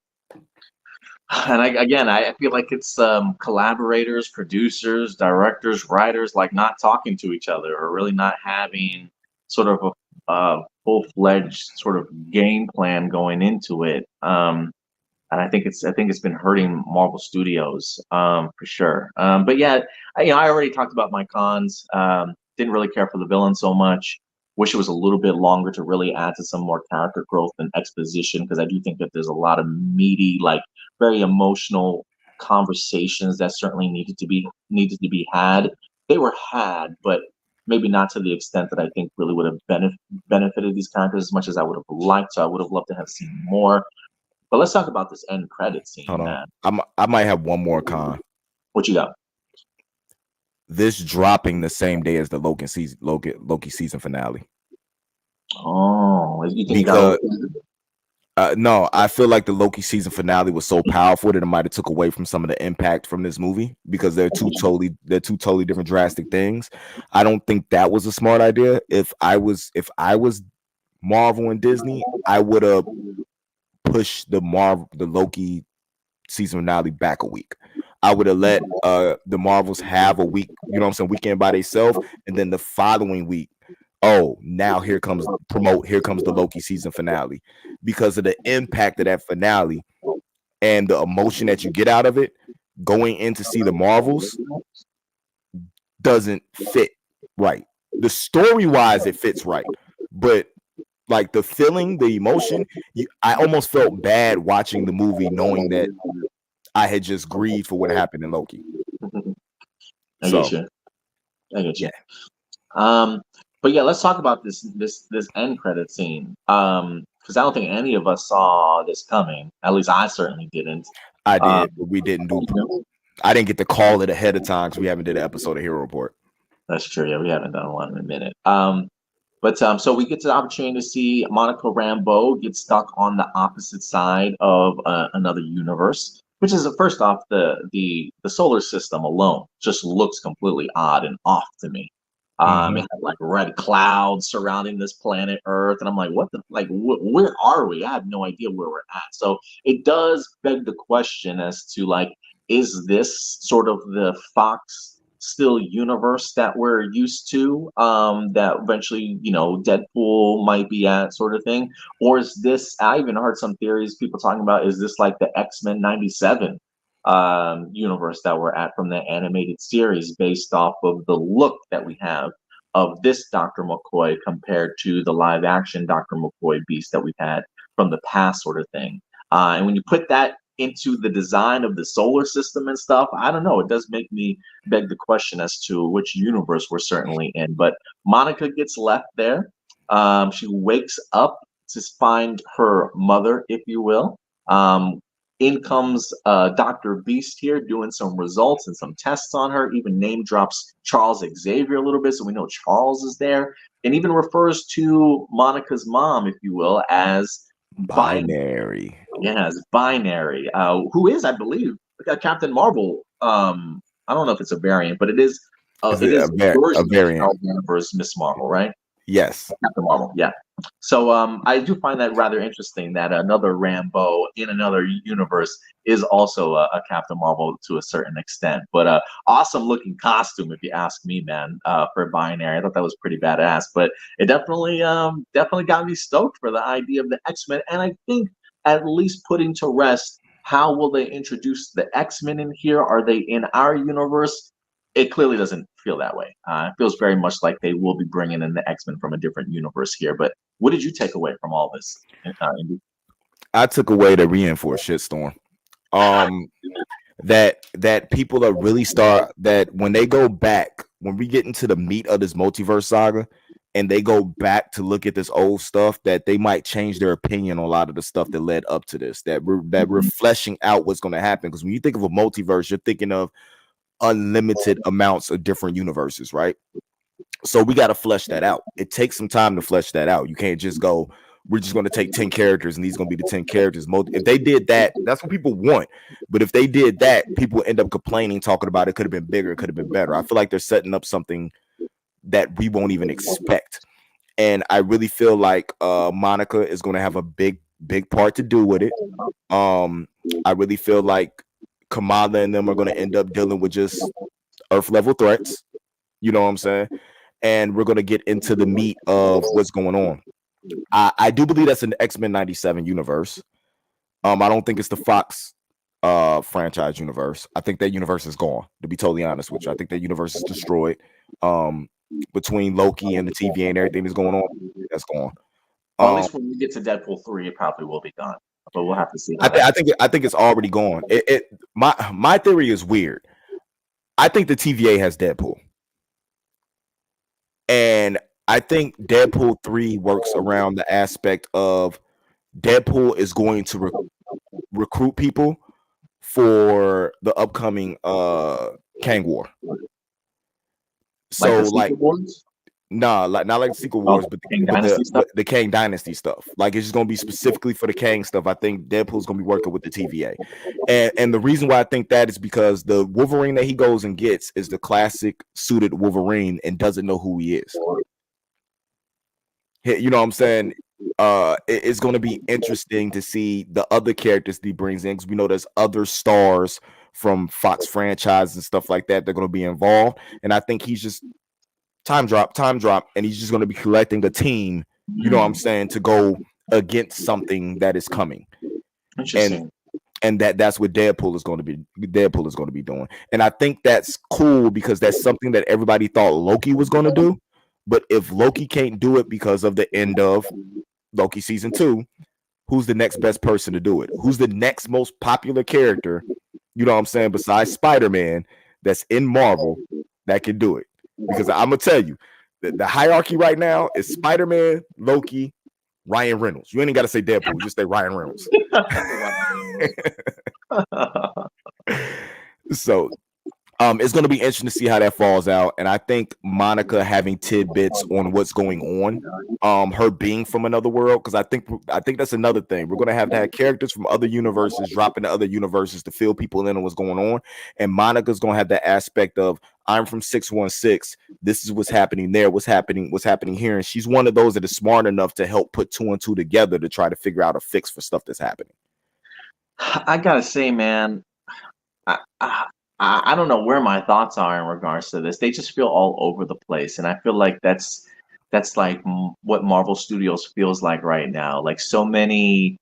And again, I feel like it's collaborators, producers, directors, writers, like not talking to each other or really not having sort of a full-fledged sort of game plan going into it. And I think it's been hurting Marvel Studios for sure. But yeah, I already talked about my cons. Didn't really care for the villain so much. Wish it was a little bit longer to really add to some more character growth and exposition because I do think that there's a lot of meaty, like very emotional conversations that certainly needed to be had. They were had, but maybe not to the extent that I think really would have benefited these characters as much as I would have liked. So I would have loved to have seen more. But let's talk about this end credit scene,
Hold on.
man.
I might have one more con.
What you got?
This dropping the same day as the Loki season finale.
Oh, you think you got
Because
a
no, I feel like the Loki season finale was so powerful that it might have took away from some of the impact from this movie because they're two totally different drastic things. I don't think that was a smart idea. If I was Marvel and Disney, I would have pushed the Loki season finale back a week. I would have let the Marvels have a week, you know what I'm saying, weekend by themselves, and then the following week, oh, now here comes the Loki season finale. Because of the impact of that finale and the emotion that you get out of it, going in to see the Marvels doesn't fit right. The story wise, it fits right, but like the feeling, the emotion, I almost felt bad watching the movie knowing that I had just grieved for what happened in Loki.
I get
So
you. I get
yeah,
you. Um, but yeah, let's talk about this end credit scene. Because I don't think any of us saw this coming. At least I certainly didn't.
I
Um,
did, but I didn't get to call it ahead of time because we haven't did an episode of Hero Report.
that's true. Yeah, we haven't done one in a minute. But so we get to the opportunity to see Monica Rambeau get stuck on the opposite side of another universe, which is first off the solar system alone just looks completely odd and off to me. It
Mhm.
had like red clouds surrounding this planet Earth, and I'm like, what the like? Where are we? I have no idea where we're at. So it does beg the question as to like, is this sort of the Fox still universe that we're used to, that eventually, Deadpool might be at, sort of thing? Or is this, I even heard some theories, people talking about, is this like the X-Men 97 universe that we're at from the animated series based off of the look that we have of this Dr. McCoy compared to the live action Dr. McCoy beast that we've had from the past, sort of thing. And when you put that into the design of the solar system and stuff, I don't know. It does make me beg the question as to which universe we're certainly in. But Monica gets left there. She wakes up to find her mother, if you will. In comes Dr. Beast here doing some results and some tests on her, even name drops Charles Xavier a little bit, so we know Charles is there, and even refers to Monica's mom, if you will, as Binary.
Binary.
Yeah, as Binary, who is, I believe, Captain Marvel. I don't know if it's a variant, but it is.
Is
It
it
is a
a
version of
variant?
Charles Danvers' Miss Marvel, right?
Yes.
Captain Marvel, yeah. So I do find that rather interesting that another Rambo in another universe is also a Captain Marvel to a certain extent. But awesome looking costume, if you ask me, man, for Binary. I thought that was pretty badass. But it definitely got me stoked for the idea of the X-Men. And I think at least putting to rest, how will they introduce the X-Men in here? Are they in our universe? it clearly doesn't feel that way. It feels very much like they will be bringing in the X-Men from a different universe here. But what did you take away from all this? Indy?
I took away the reinforced shitstorm. Um, that people are really start that when they go back, when we get into the meat of this multiverse saga, and they go back to look at this old stuff, that they might change their opinion on a lot of the stuff that led up to this. That we're fleshing out what's going to happen. Because when you think of a multiverse, you're thinking of unlimited amounts of different universes, right? So we got to flesh that out. It takes some time to flesh that out. You can't just go, we're just going to take 10 characters and these going to be the 10 characters. If they did that, that's what people want. But if they did that, people end up complaining, talking about it could have been bigger, it could have been better. I feel like they're setting up something that we won't even expect. And I really feel like Monica is going to have a big part to do with it. I really feel like Kamala and them are going to end up dealing with just Earth level threats. You know what I'm saying? And we're going to get into the meat of what's going on. I do believe that's an X-Men 97 universe. I don't think it's the Fox franchise universe. I think that universe is gone, to be totally honest with you. I think that universe is destroyed. Between Loki and the TVA and everything that's going on, that's gone.
Well, at least when we get to Deadpool 3, it probably will be gone. But we'll have to see.
I think it's already gone. My theory is weird. I think the TVA has Deadpool. And I think Deadpool 3 works around the aspect of Deadpool is going to recruit people for the upcoming Kang War. So like not like Secret Wars, but the Kang Dynasty stuff. Like it's just gonna be specifically for the Kang stuff. I think Deadpool's gonna be working with the TVA. And the reason why I think that is because the Wolverine that he goes and gets is the classic suited Wolverine and doesn't know who he is. You know what I'm saying? It's going to be interesting to see the other characters that he brings in, because we know there's other stars from Fox franchise and stuff like that. They're going to be involved. And I think he's just time drop. And he's just going to be collecting a team, you know what I'm saying, to go against something that is coming.
Interesting.
And that's what Deadpool is going to be doing. And I think that's cool because that's something that everybody thought Loki was going to do. But if Loki can't do it because of the end of Loki season 2, who's the next best person to do it? Who's the next most popular character, you know what I'm saying, besides Spider-Man, that's in Marvel that can do it? Because I'm going to tell you, the hierarchy right now is Spider-Man, Loki, Ryan Reynolds. You ain't got to say Deadpool, just say Ryan Reynolds. So it's going to be interesting to see how that falls out. And I think Monica having tidbits on what's going on, her being from another world, because I think that's another thing. We're going to have characters from other universes drop into other universes to fill people in on what's going on. And Monica's going to have that aspect of, I'm from 616. This is what's happening there. What's happening here. And she's one of those that is smart enough to help put 2 and 2 together to try to figure out a fix for stuff that's happening.
I got to say, man, I don't know where my thoughts are in regards to this. They just feel all over the place. And I feel like that's like what Marvel Studios feels like right now. Like so many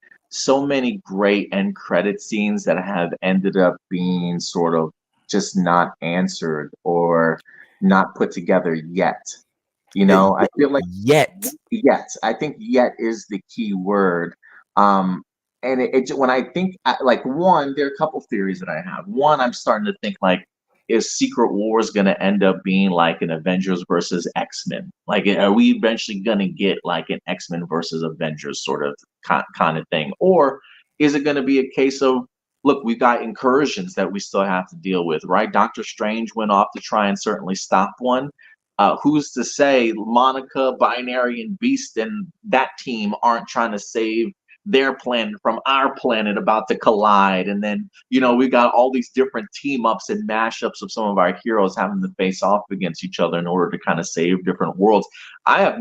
great end credit scenes that have ended up being sort of just not answered or not put together yet. You know, I feel like yet. I think yet is the key word. And when I think, like, one, there are a couple theories that I have. One, I'm starting to think, like, is Secret Wars going to end up being like an Avengers versus X-Men? Like, are we eventually going to get like an X-Men versus Avengers sort of kind of thing? Or is it going to be a case of, look, we've got incursions that we still have to deal with, right? Doctor Strange went off to try and certainly stop one. Who's to say Monica, Binary, and Beast and that team aren't trying to save their planet from our planet about to collide? And then, you know, we got all these different team ups and mashups of some of our heroes having to face off against each other in order to kind of save different worlds. I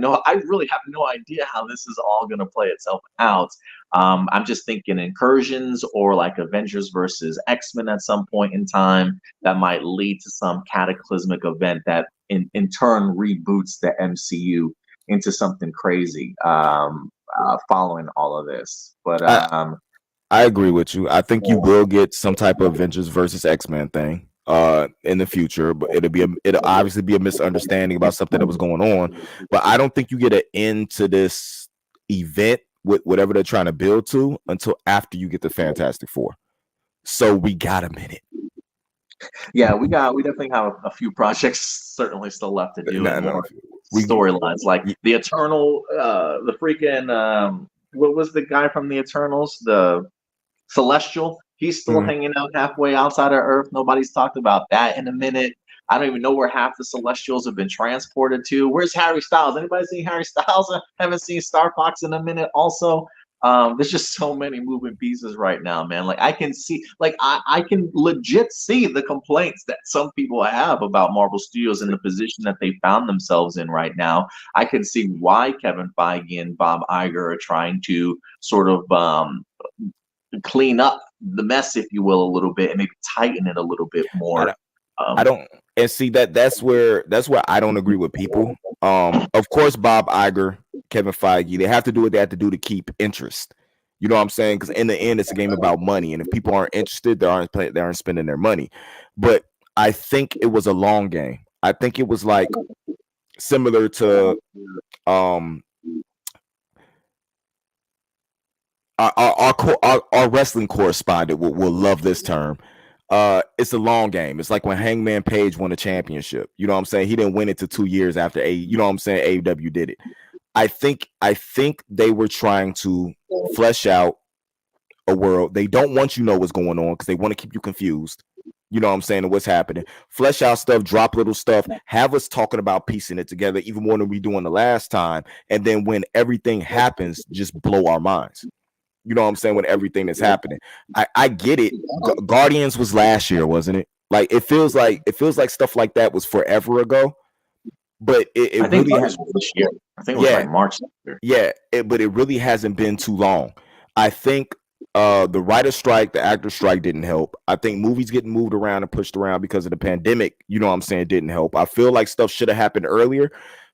really have no idea how this is all going to play itself out. I'm just thinking incursions or like Avengers versus X-Men at some point in time that might lead to some cataclysmic event that in turn reboots the MCU into something crazy. Following all of this, but
I agree with you. I think you will get some type of Avengers versus X-Men thing. in the future, but it'll obviously be a misunderstanding about something that was going on. But I don't think you get an end to this event with whatever they're trying to build to until after you get the Fantastic Four. So we got a minute.
Yeah, we definitely have a few projects certainly still left to do, and more
We
storylines like the Eternal, the freaking what was the guy from the Eternals, the Celestial? He's still hanging out halfway outside of Earth. Nobody's talked about that in a minute. I don't even know where half the Celestials have been transported to. Where's Harry Styles? Anybody seen Harry Styles? I haven't seen Star Fox in a minute. Also, there's just so many moving pieces right now, man. Like I can see, like I can legit see the complaints that some people have about Marvel Studios and the position that they found themselves in right now. I can see why Kevin Feige and Bob Iger are trying to sort of clean up the mess, if you will, a little bit, and maybe tighten it a little bit more.
I don't, and see that's where I don't agree with people. Of course, Bob Iger, Kevin Feige, they have to do what they have to do to keep interest. You know what I'm saying? Because in the end, it's a game about money, and if people aren't interested, they aren't spending their money. But I think it was a long game. I think it was like similar to our wrestling correspondent will love this term. It's a long game. It's like when Hangman Page won a championship. You know what I'm saying? He didn't win it to 2 years after you know what I'm saying, AEW did it. I think they were trying to flesh out a world. They don't want you to know what's going on because they want to keep you confused. You know what I'm saying? And what's happening. Flesh out stuff, drop little stuff, have us talking about piecing it together even more than we doing the last time. And then when everything happens, just blow our minds. You know what I'm saying? When everything is happening, I get it. Guardians was last year, wasn't it? Like it feels like stuff like that was forever ago. But it
I think
really
was this year. I think it was like March this year.
Yeah, but it really hasn't been too long. I think the writer strike, the actor strike didn't help. I think movies getting moved around and pushed around because of the pandemic, you know what I'm saying, didn't help. I feel like stuff should have happened earlier,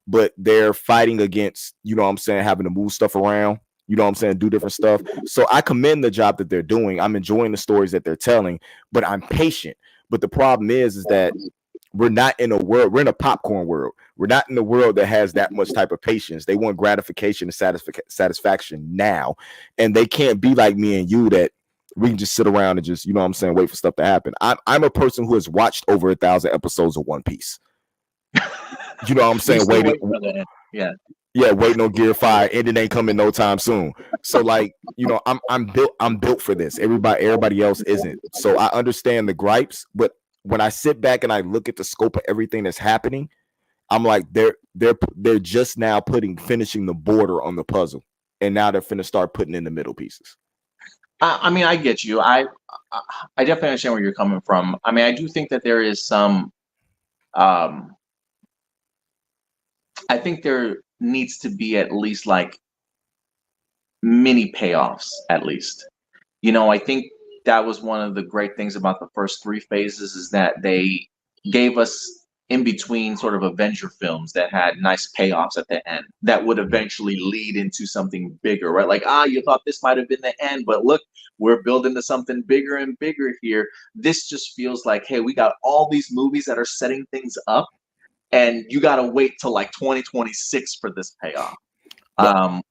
but they're fighting against, you know what I'm saying, having to move stuff around. You know what I'm saying? Do different stuff. So I commend the job that they're doing. I'm enjoying the stories that they're telling, but I'm patient. But the problem is that we're not in a world, we're in a popcorn world. We're not in a world that has that much type of patience. They want gratification and satisfaction now. And they can't be like me and you that we can just sit around and just, you know what I'm saying, wait for stuff to happen. I'm a person who has watched over 1,000 episodes of One Piece. You know what I'm saying? Waiting on Gear 5, and it ain't coming no time soon. So like, you know, I'm built for this. Everybody else isn't. So I understand the gripes, but when I sit back and I look at the scope of everything that's happening, I'm like, they're just now finishing the border on the puzzle, and now they're finna start putting in the middle pieces.
I mean, I get you. I definitely understand where you're coming from. I mean, I do think that there is some. I think there needs to be at least like mini payoffs, at least. You know, I think that was one of the great things about the first 3 phases is that they gave us in between sort of Avenger films that had nice payoffs at the end that would eventually lead into something bigger, right? Like, you thought this might have been the end, but look, we're building to something bigger and bigger here. This just feels like, hey, we got all these movies that are setting things up, and you got to wait till like 2026 for this payoff.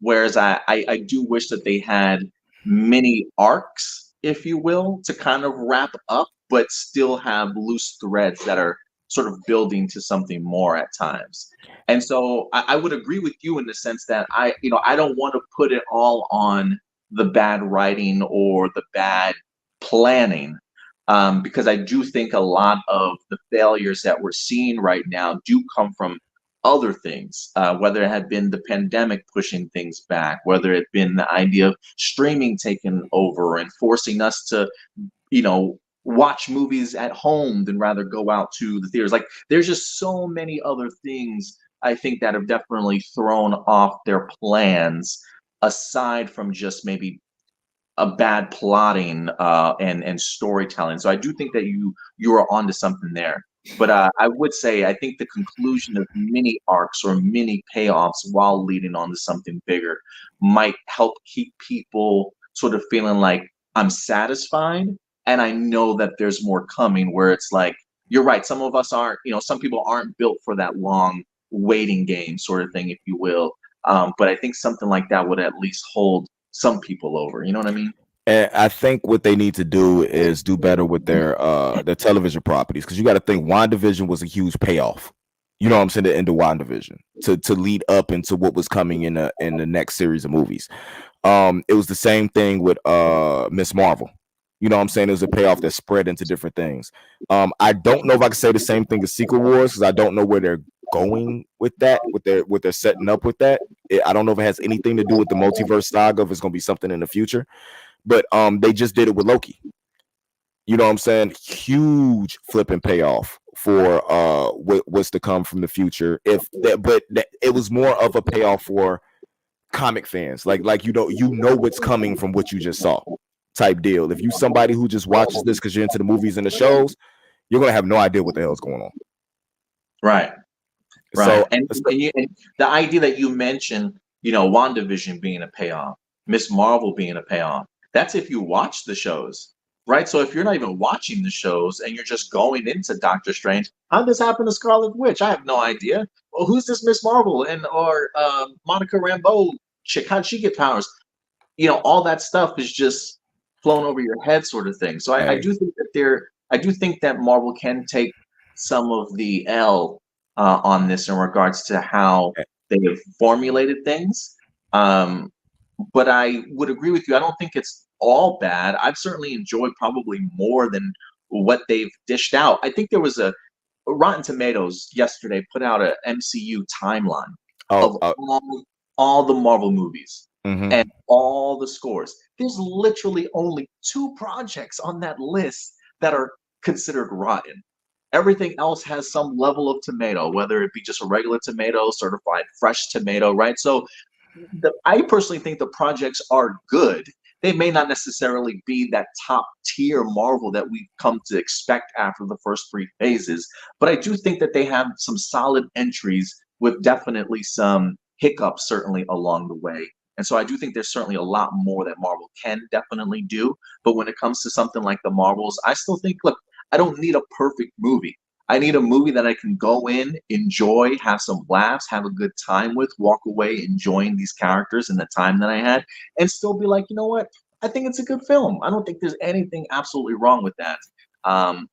Whereas I do wish that they had mini arcs, if you will, to kind of wrap up, but still have loose threads that are sort of building to something more at times. And so I would agree with you in the sense that I don't want to put it all on the bad writing or the bad planning. Because I do think a lot of the failures that we're seeing right now do come from other things, whether it had been the pandemic pushing things back, whether it had been the idea of streaming taking over and forcing us to, watch movies at home than rather go out to the theaters. Like, there's just so many other things I think that have definitely thrown off their plans, aside from just maybe a bad plotting and storytelling. So I do think that you are onto something there. But I would say I think the conclusion of mini arcs or mini payoffs while leading on to something bigger might help keep people sort of feeling like I'm satisfied and I know that there's more coming, where it's like you're right. Some of us aren't, some people aren't built for that long waiting game sort of thing, if you will. But I think something like that would at least hold some people over. You know what I mean?
And I think what they need to do is do better with their television properties, because you got to think WandaVision was a huge payoff. You know what I'm saying? The end of WandaVision to lead up into what was coming in the next series of movies. It was the same thing with Miss Marvel. You know what I'm saying? It was a payoff that spread into different things. I don't know if I can say the same thing as Secret Wars, because I don't know where they're going with that, what they're setting up with that. I don't know if it has anything to do with the multiverse saga, if it's going to be something in the future. But they just did it with Loki. You know what I'm saying? Huge flipping payoff for what's to come from the future. It was more of a payoff for comic fans. Like you know what's coming from what you just saw, type deal. If you somebody who just watches this because you're into the movies and the shows, you're gonna have no idea what the hell's going on.
Right.
So,
Right. And the idea that you mentioned, WandaVision being a payoff, Miss Marvel being a payoff, that's if you watch the shows, right? So if you're not even watching the shows and you're just going into Doctor Strange, how did this happen to Scarlet Witch? I have no idea. Well, who's this Miss Marvel or Monica Rambeau chick? How'd she get powers? All that stuff is just flown over your head, sort of thing. So I
hey,
do think I do think that Marvel can take some of the L on this in regards to how they have formulated things. Um, but I would agree with you. I don't think it's all bad. I've certainly enjoyed probably more than what they've dished out. I think there was a Rotten Tomatoes yesterday put out a MCU timeline
oh,
of all the Marvel movies
mm-hmm.
and all the scores. There's literally only 2 projects on that list that are considered rotten. Everything else has some level of tomato, whether it be just a regular tomato, certified fresh tomato, right? So I personally think the projects are good. They may not necessarily be that top tier Marvel that we've come to expect after the first 3 phases, but I do think that they have some solid entries with definitely some hiccups certainly along the way. And so I do think there's certainly a lot more that Marvel can definitely do. But when it comes to something like the Marvels, I still think, look, I don't need a perfect movie. I need a movie that I can go in, enjoy, have some laughs, have a good time with, walk away enjoying these characters and the time that I had, and still be like, you know what? I think it's a good film. I don't think there's anything absolutely wrong with that.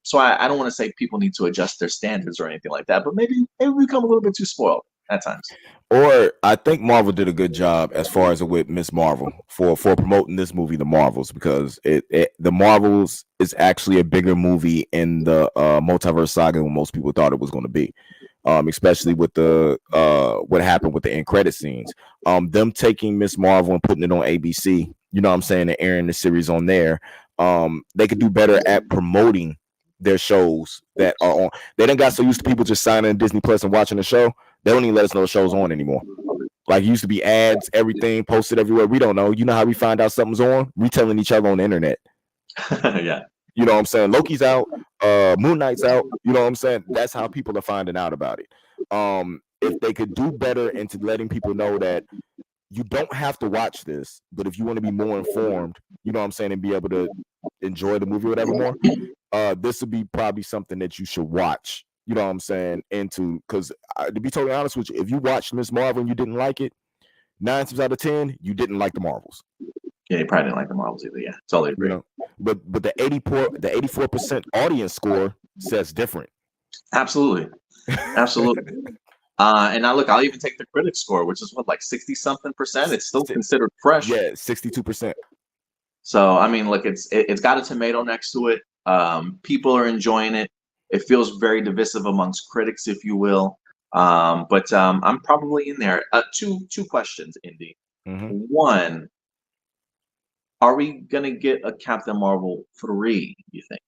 So I don't want to say people need to adjust their standards or anything like that, but maybe we become a little bit too spoiled at times.
Or I think Marvel did a good job as far as with Miss Marvel for promoting this movie, The Marvels, because the Marvels is actually a bigger movie in the multiverse saga than most people thought it was going to be. Especially with the what happened with the end credit scenes. Them taking Miss Marvel and putting it on ABC, you know what I'm saying, and airing the series on there. They could do better at promoting their shows that are on. They done got so used to people just signing Disney Plus and watching the show. They don't even let us know the show's on anymore. Like, it used to be ads, everything posted everywhere. We don't know. You know how we find out something's on? We telling each other on the internet.
Yeah.
You know what I'm saying? Loki's out, Moon Knight's out. You know what I'm saying? That's how people are finding out about it. If they could do better into letting people know that you don't have to watch this, but if you want to be more informed, you know what I'm saying, and be able to enjoy the movie or whatever more, this would be probably something that you should watch. You know what I'm saying? Into, because to be totally honest with you, if you watched Miss Marvel and you didn't like it, 9 times out of 10, you didn't like the Marvels.
Yeah, you probably didn't like the Marvels either. Yeah, totally agree.
You know, but the 84% audience score says different.
Absolutely, absolutely. And now look, I'll even take the critic score, which is what, like 60 something percent. It's still considered fresh.
Yeah, 62%.
So I mean, look, it's got a tomato next to it. People are enjoying it. It feels very divisive amongst critics, if you will. But I'm probably in there. Two questions, Indy.
Mm-hmm.
One, are we gonna get a Captain Marvel 3? You think?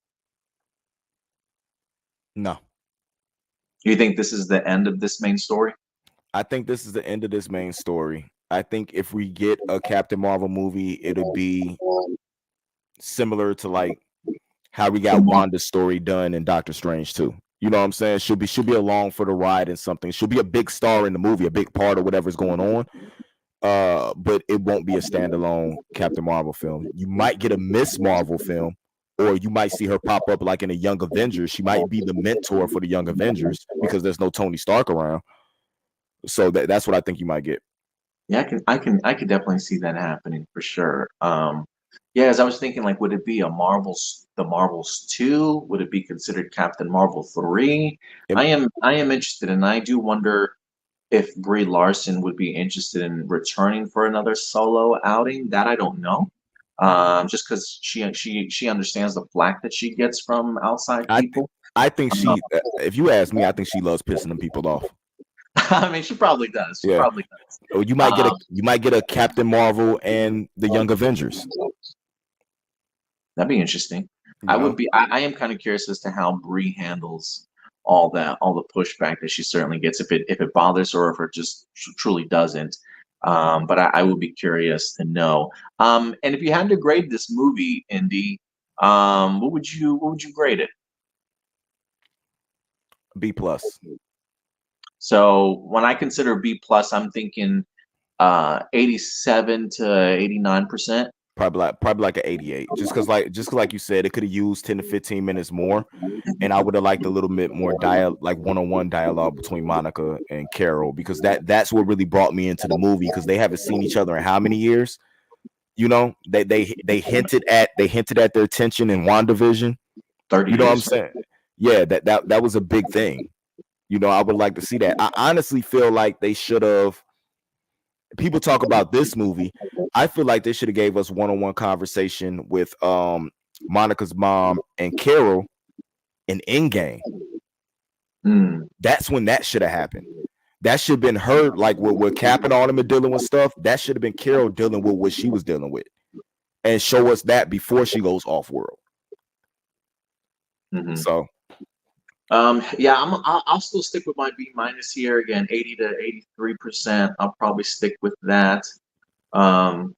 No,
You think this is the end of this main story?
I think this is the end of this main story. I think if we get a Captain Marvel movie, it'll be similar to like how we got Wanda's story done in Doctor Strange too. You know what I'm saying? Should be along for the ride and something. Should be a big star in the movie, a big part of whatever's going on. But it won't be a standalone Captain Marvel film. You might get a Miss Marvel film, or you might see her pop up like in a Young Avengers. She might be the mentor for the Young Avengers because there's no Tony Stark around. So that's what I think you might get.
Yeah, I could definitely see that happening for sure. Yeah, as I was thinking, like, would it be the Marvels 2? Would it be considered Captain Marvel 3?
It,
I am interested, and I do wonder if Brie Larson would be interested in returning for another solo outing. That I don't know. Just because she understands the flack that she gets from outside
I
people.
I think
Um,
she, if you ask me, I think she loves pissing them people off.
I mean, she probably does. She
Yeah.
probably does.
Or you might get a Captain Marvel and the Young Avengers.
That'd be interesting.
You know,
I am kind of curious as to how Bree handles all the pushback that she certainly gets, if it bothers her or if it just truly doesn't. But I would be curious to know. And if you had to grade this movie, Indy, what would you grade it?
B plus,
So when I consider B plus, I'm thinking 87 to 89%.
probably like an 88. Just cause like you said, it could have used 10 to 15 minutes more, and I would have liked a little bit more like one-on-one dialogue between Monica and Carol, because that's what really brought me into the movie, because they haven't seen each other in how many years? You know, they hinted at their tension in WandaVision.
30
You know what I'm
years.
saying? Yeah, that was a big thing. You know, I would like to see that. I honestly feel like they should have. People talk about this movie. I feel like they should have gave us one-on-one conversation with Monica's mom and Carol in Endgame.
Mm.
That's when that should have happened. That should have been her, like with Cap and all them and dealing with stuff. That should have been Carol dealing with what she was dealing with, and show us that before she goes off world.
Mm-hmm.
So
yeah, I'll still stick with my B minus here again, 80 to 83%. I'll probably stick with that. Um,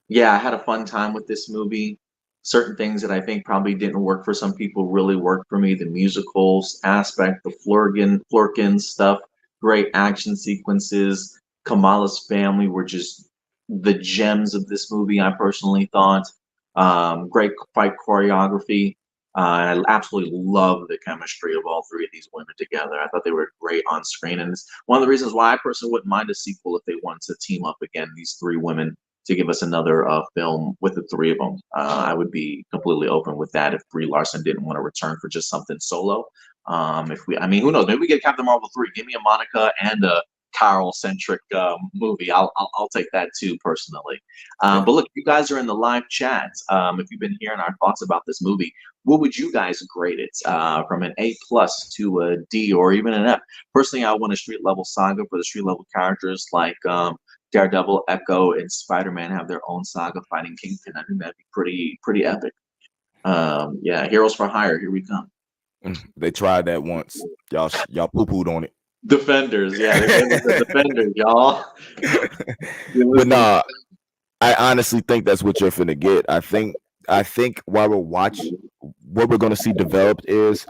yeah, I had a fun time with this movie. Certain things that I think probably didn't work for some people really worked for me. The musicals aspect, the Flurkin stuff, great action sequences. Kamala's family were just the gems of this movie, I personally thought. Great fight choreography. I absolutely love the chemistry of all three of these women together. I thought they were great on screen, and it's one of the reasons why I personally wouldn't mind a sequel if they wanted to team up again, these three women, to give us another film with the three of them. I would be completely open with that if Brie Larson didn't want to return for just something solo. I mean, who knows? Maybe we get Captain Marvel 3. Give me a Monica and a Carol centric movie. I'll take that too personally.
yeah.
But look, you guys are in the live chat. If you've been hearing our thoughts about this movie, what would you guys grade it from an A plus to a D or even an F? Personally, I want a street level saga for the street level characters like Daredevil, Echo, and Spider-Man have their own saga fighting Kingpin. I think that'd be pretty epic. Yeah, Heroes for Hire. Here we come.
They tried that once. Y'all poo-pooed on it.
Defenders, yeah, the Defenders, y'all.
But nah, I honestly think that's what you're finna get. I think while what we're gonna see developed is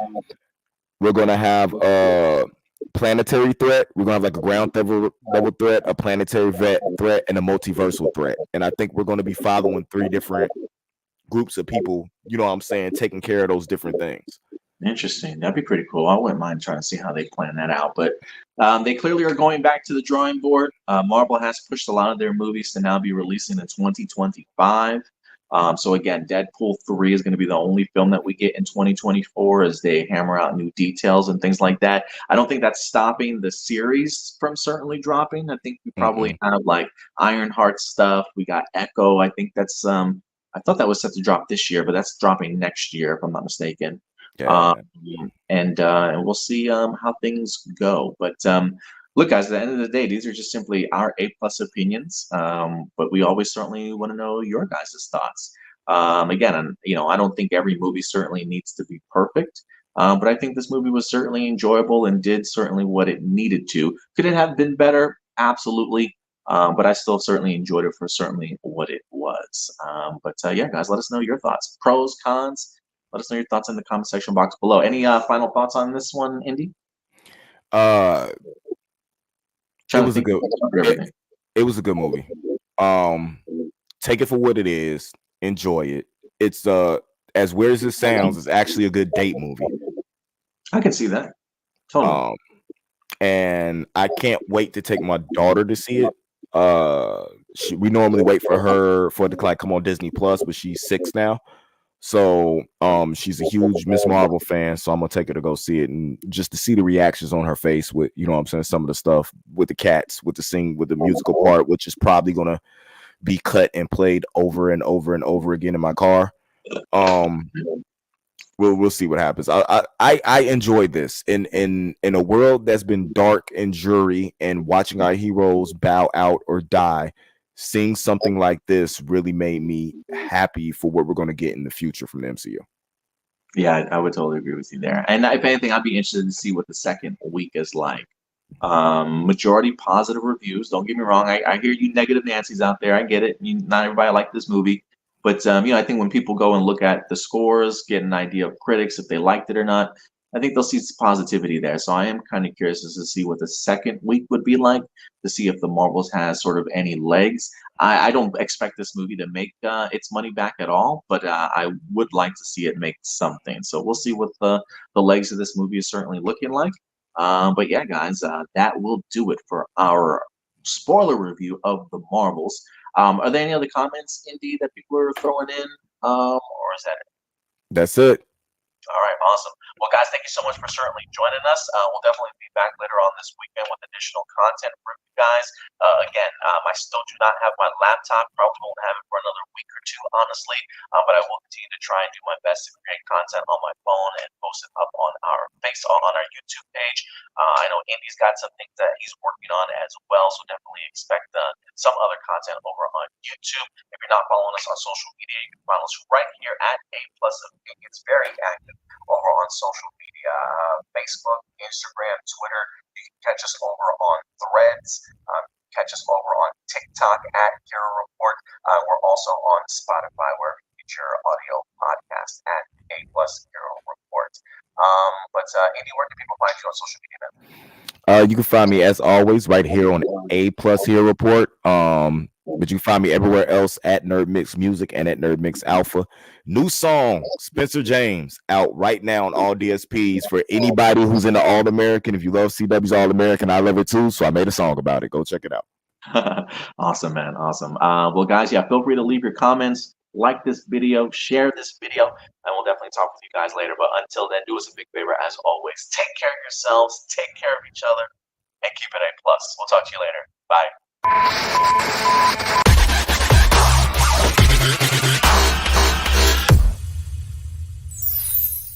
we're gonna have a planetary threat. We're gonna have like a ground level threat, a planetary threat, and a multiversal threat. And I think we're gonna be following three different groups of people. You know what I'm saying? Taking care of those different things.
Interesting. That'd be pretty cool. I wouldn't mind trying to see how they plan that out. But they clearly are going back to the drawing board. Marvel has pushed a lot of their movies to now be releasing in 2025. So again, Deadpool 3 is going to be the only film that we get in 2024 as they hammer out new details and things like that. I don't think that's stopping the series from certainly dropping. I think we probably have like Ironheart stuff. We got Echo. I think that's I thought that was set to drop this year, but that's dropping next year if I'm not mistaken.
Yeah.
And we'll see how things go. But look, guys, at the end of the day, these are just simply our A plus opinions. But we always certainly want to know your guys' thoughts. Again, I don't think every movie certainly needs to be perfect. But I think this movie was certainly enjoyable and did certainly what it needed to. Could it have been better? Absolutely. But I still certainly enjoyed it for certainly what it was. But yeah, guys, let us know your thoughts. Pros, cons. Let us know your thoughts in the comment section box below. Any final thoughts on this one, Indy?
It was a good
everything.
It was a good movie. Take it for what it is. Enjoy it. It's as weird as it sounds, it's actually a good date movie.
I can see that. Totally.
And I can't wait to take my daughter to see it. We normally wait for her for it to like come on Disney Plus, but she's 6 now. So she's a huge Miss Marvel fan, so I'm gonna take her to go see it, and just to see the reactions on her face with, you know what I'm saying, some of the stuff with the cats, with the musical part, which is probably gonna be cut and played over and over and over again in my car. We'll see what happens. I enjoyed this in a world that's been dark and dreary, and watching our heroes bow out or die. Seeing something like this really made me happy for what we're going to get in the future from the MCU.
Yeah, I would totally agree with you there. And if anything, I'd be interested to see what the second week is like. Majority positive reviews. Don't get me wrong. I hear you negative Nancy's out there. I get it. Not everybody liked this movie. But I think when people go and look at the scores, get an idea of critics, if they liked it or not, I think they'll see some positivity there. So I am kind of curious as to see what the second week would be like, to see if the Marvels has sort of any legs. I don't expect this movie to make its money back at all, but I would like to see it make something. So we'll see what the legs of this movie is certainly looking like. But yeah, guys, that will do it for our spoiler review of the Marvels. Are there any other comments, Indy, that people are throwing in, or is that it?
That's it.
All right, awesome. Well, guys, thank you so much for certainly joining us. We'll definitely be back later on this weekend with additional content for you guys. Again, I still do not have my laptop. Probably won't have it for another week or two, honestly. But I will continue to try and do my best to create content on my phone and post it up on our YouTube page. I know Indy's got some things that he's working on as well, so definitely expect some other content over on YouTube. If you're not following us on social media, you can follow us right here at A Plus of Me. It's very active over on social media, Facebook, Instagram, Twitter. You can catch us over on Threads. Catch us over on TikTok at Hero Report. We're also on Spotify, where you get your audio podcast at A Plus Hero Report. But Andy, where can people find you on social media, man?
You can find me as always right here on A Plus Hero Report. But you can find me everywhere else at Nerd Mix Music and at Nerd Mix Alpha. New song, Spencer James, out right now on all DSPs for anybody who's into All American. If you love CW's All American, I love it too. So I made a song about it. Go check it out.
Awesome, man. Awesome. Well, guys, yeah, feel free to leave your comments, like this video, share this video, and we'll definitely talk with you guys later. But until then, do us a big favor, as always. Take care of yourselves, take care of each other, and keep it A+. We'll talk to you later. Bye.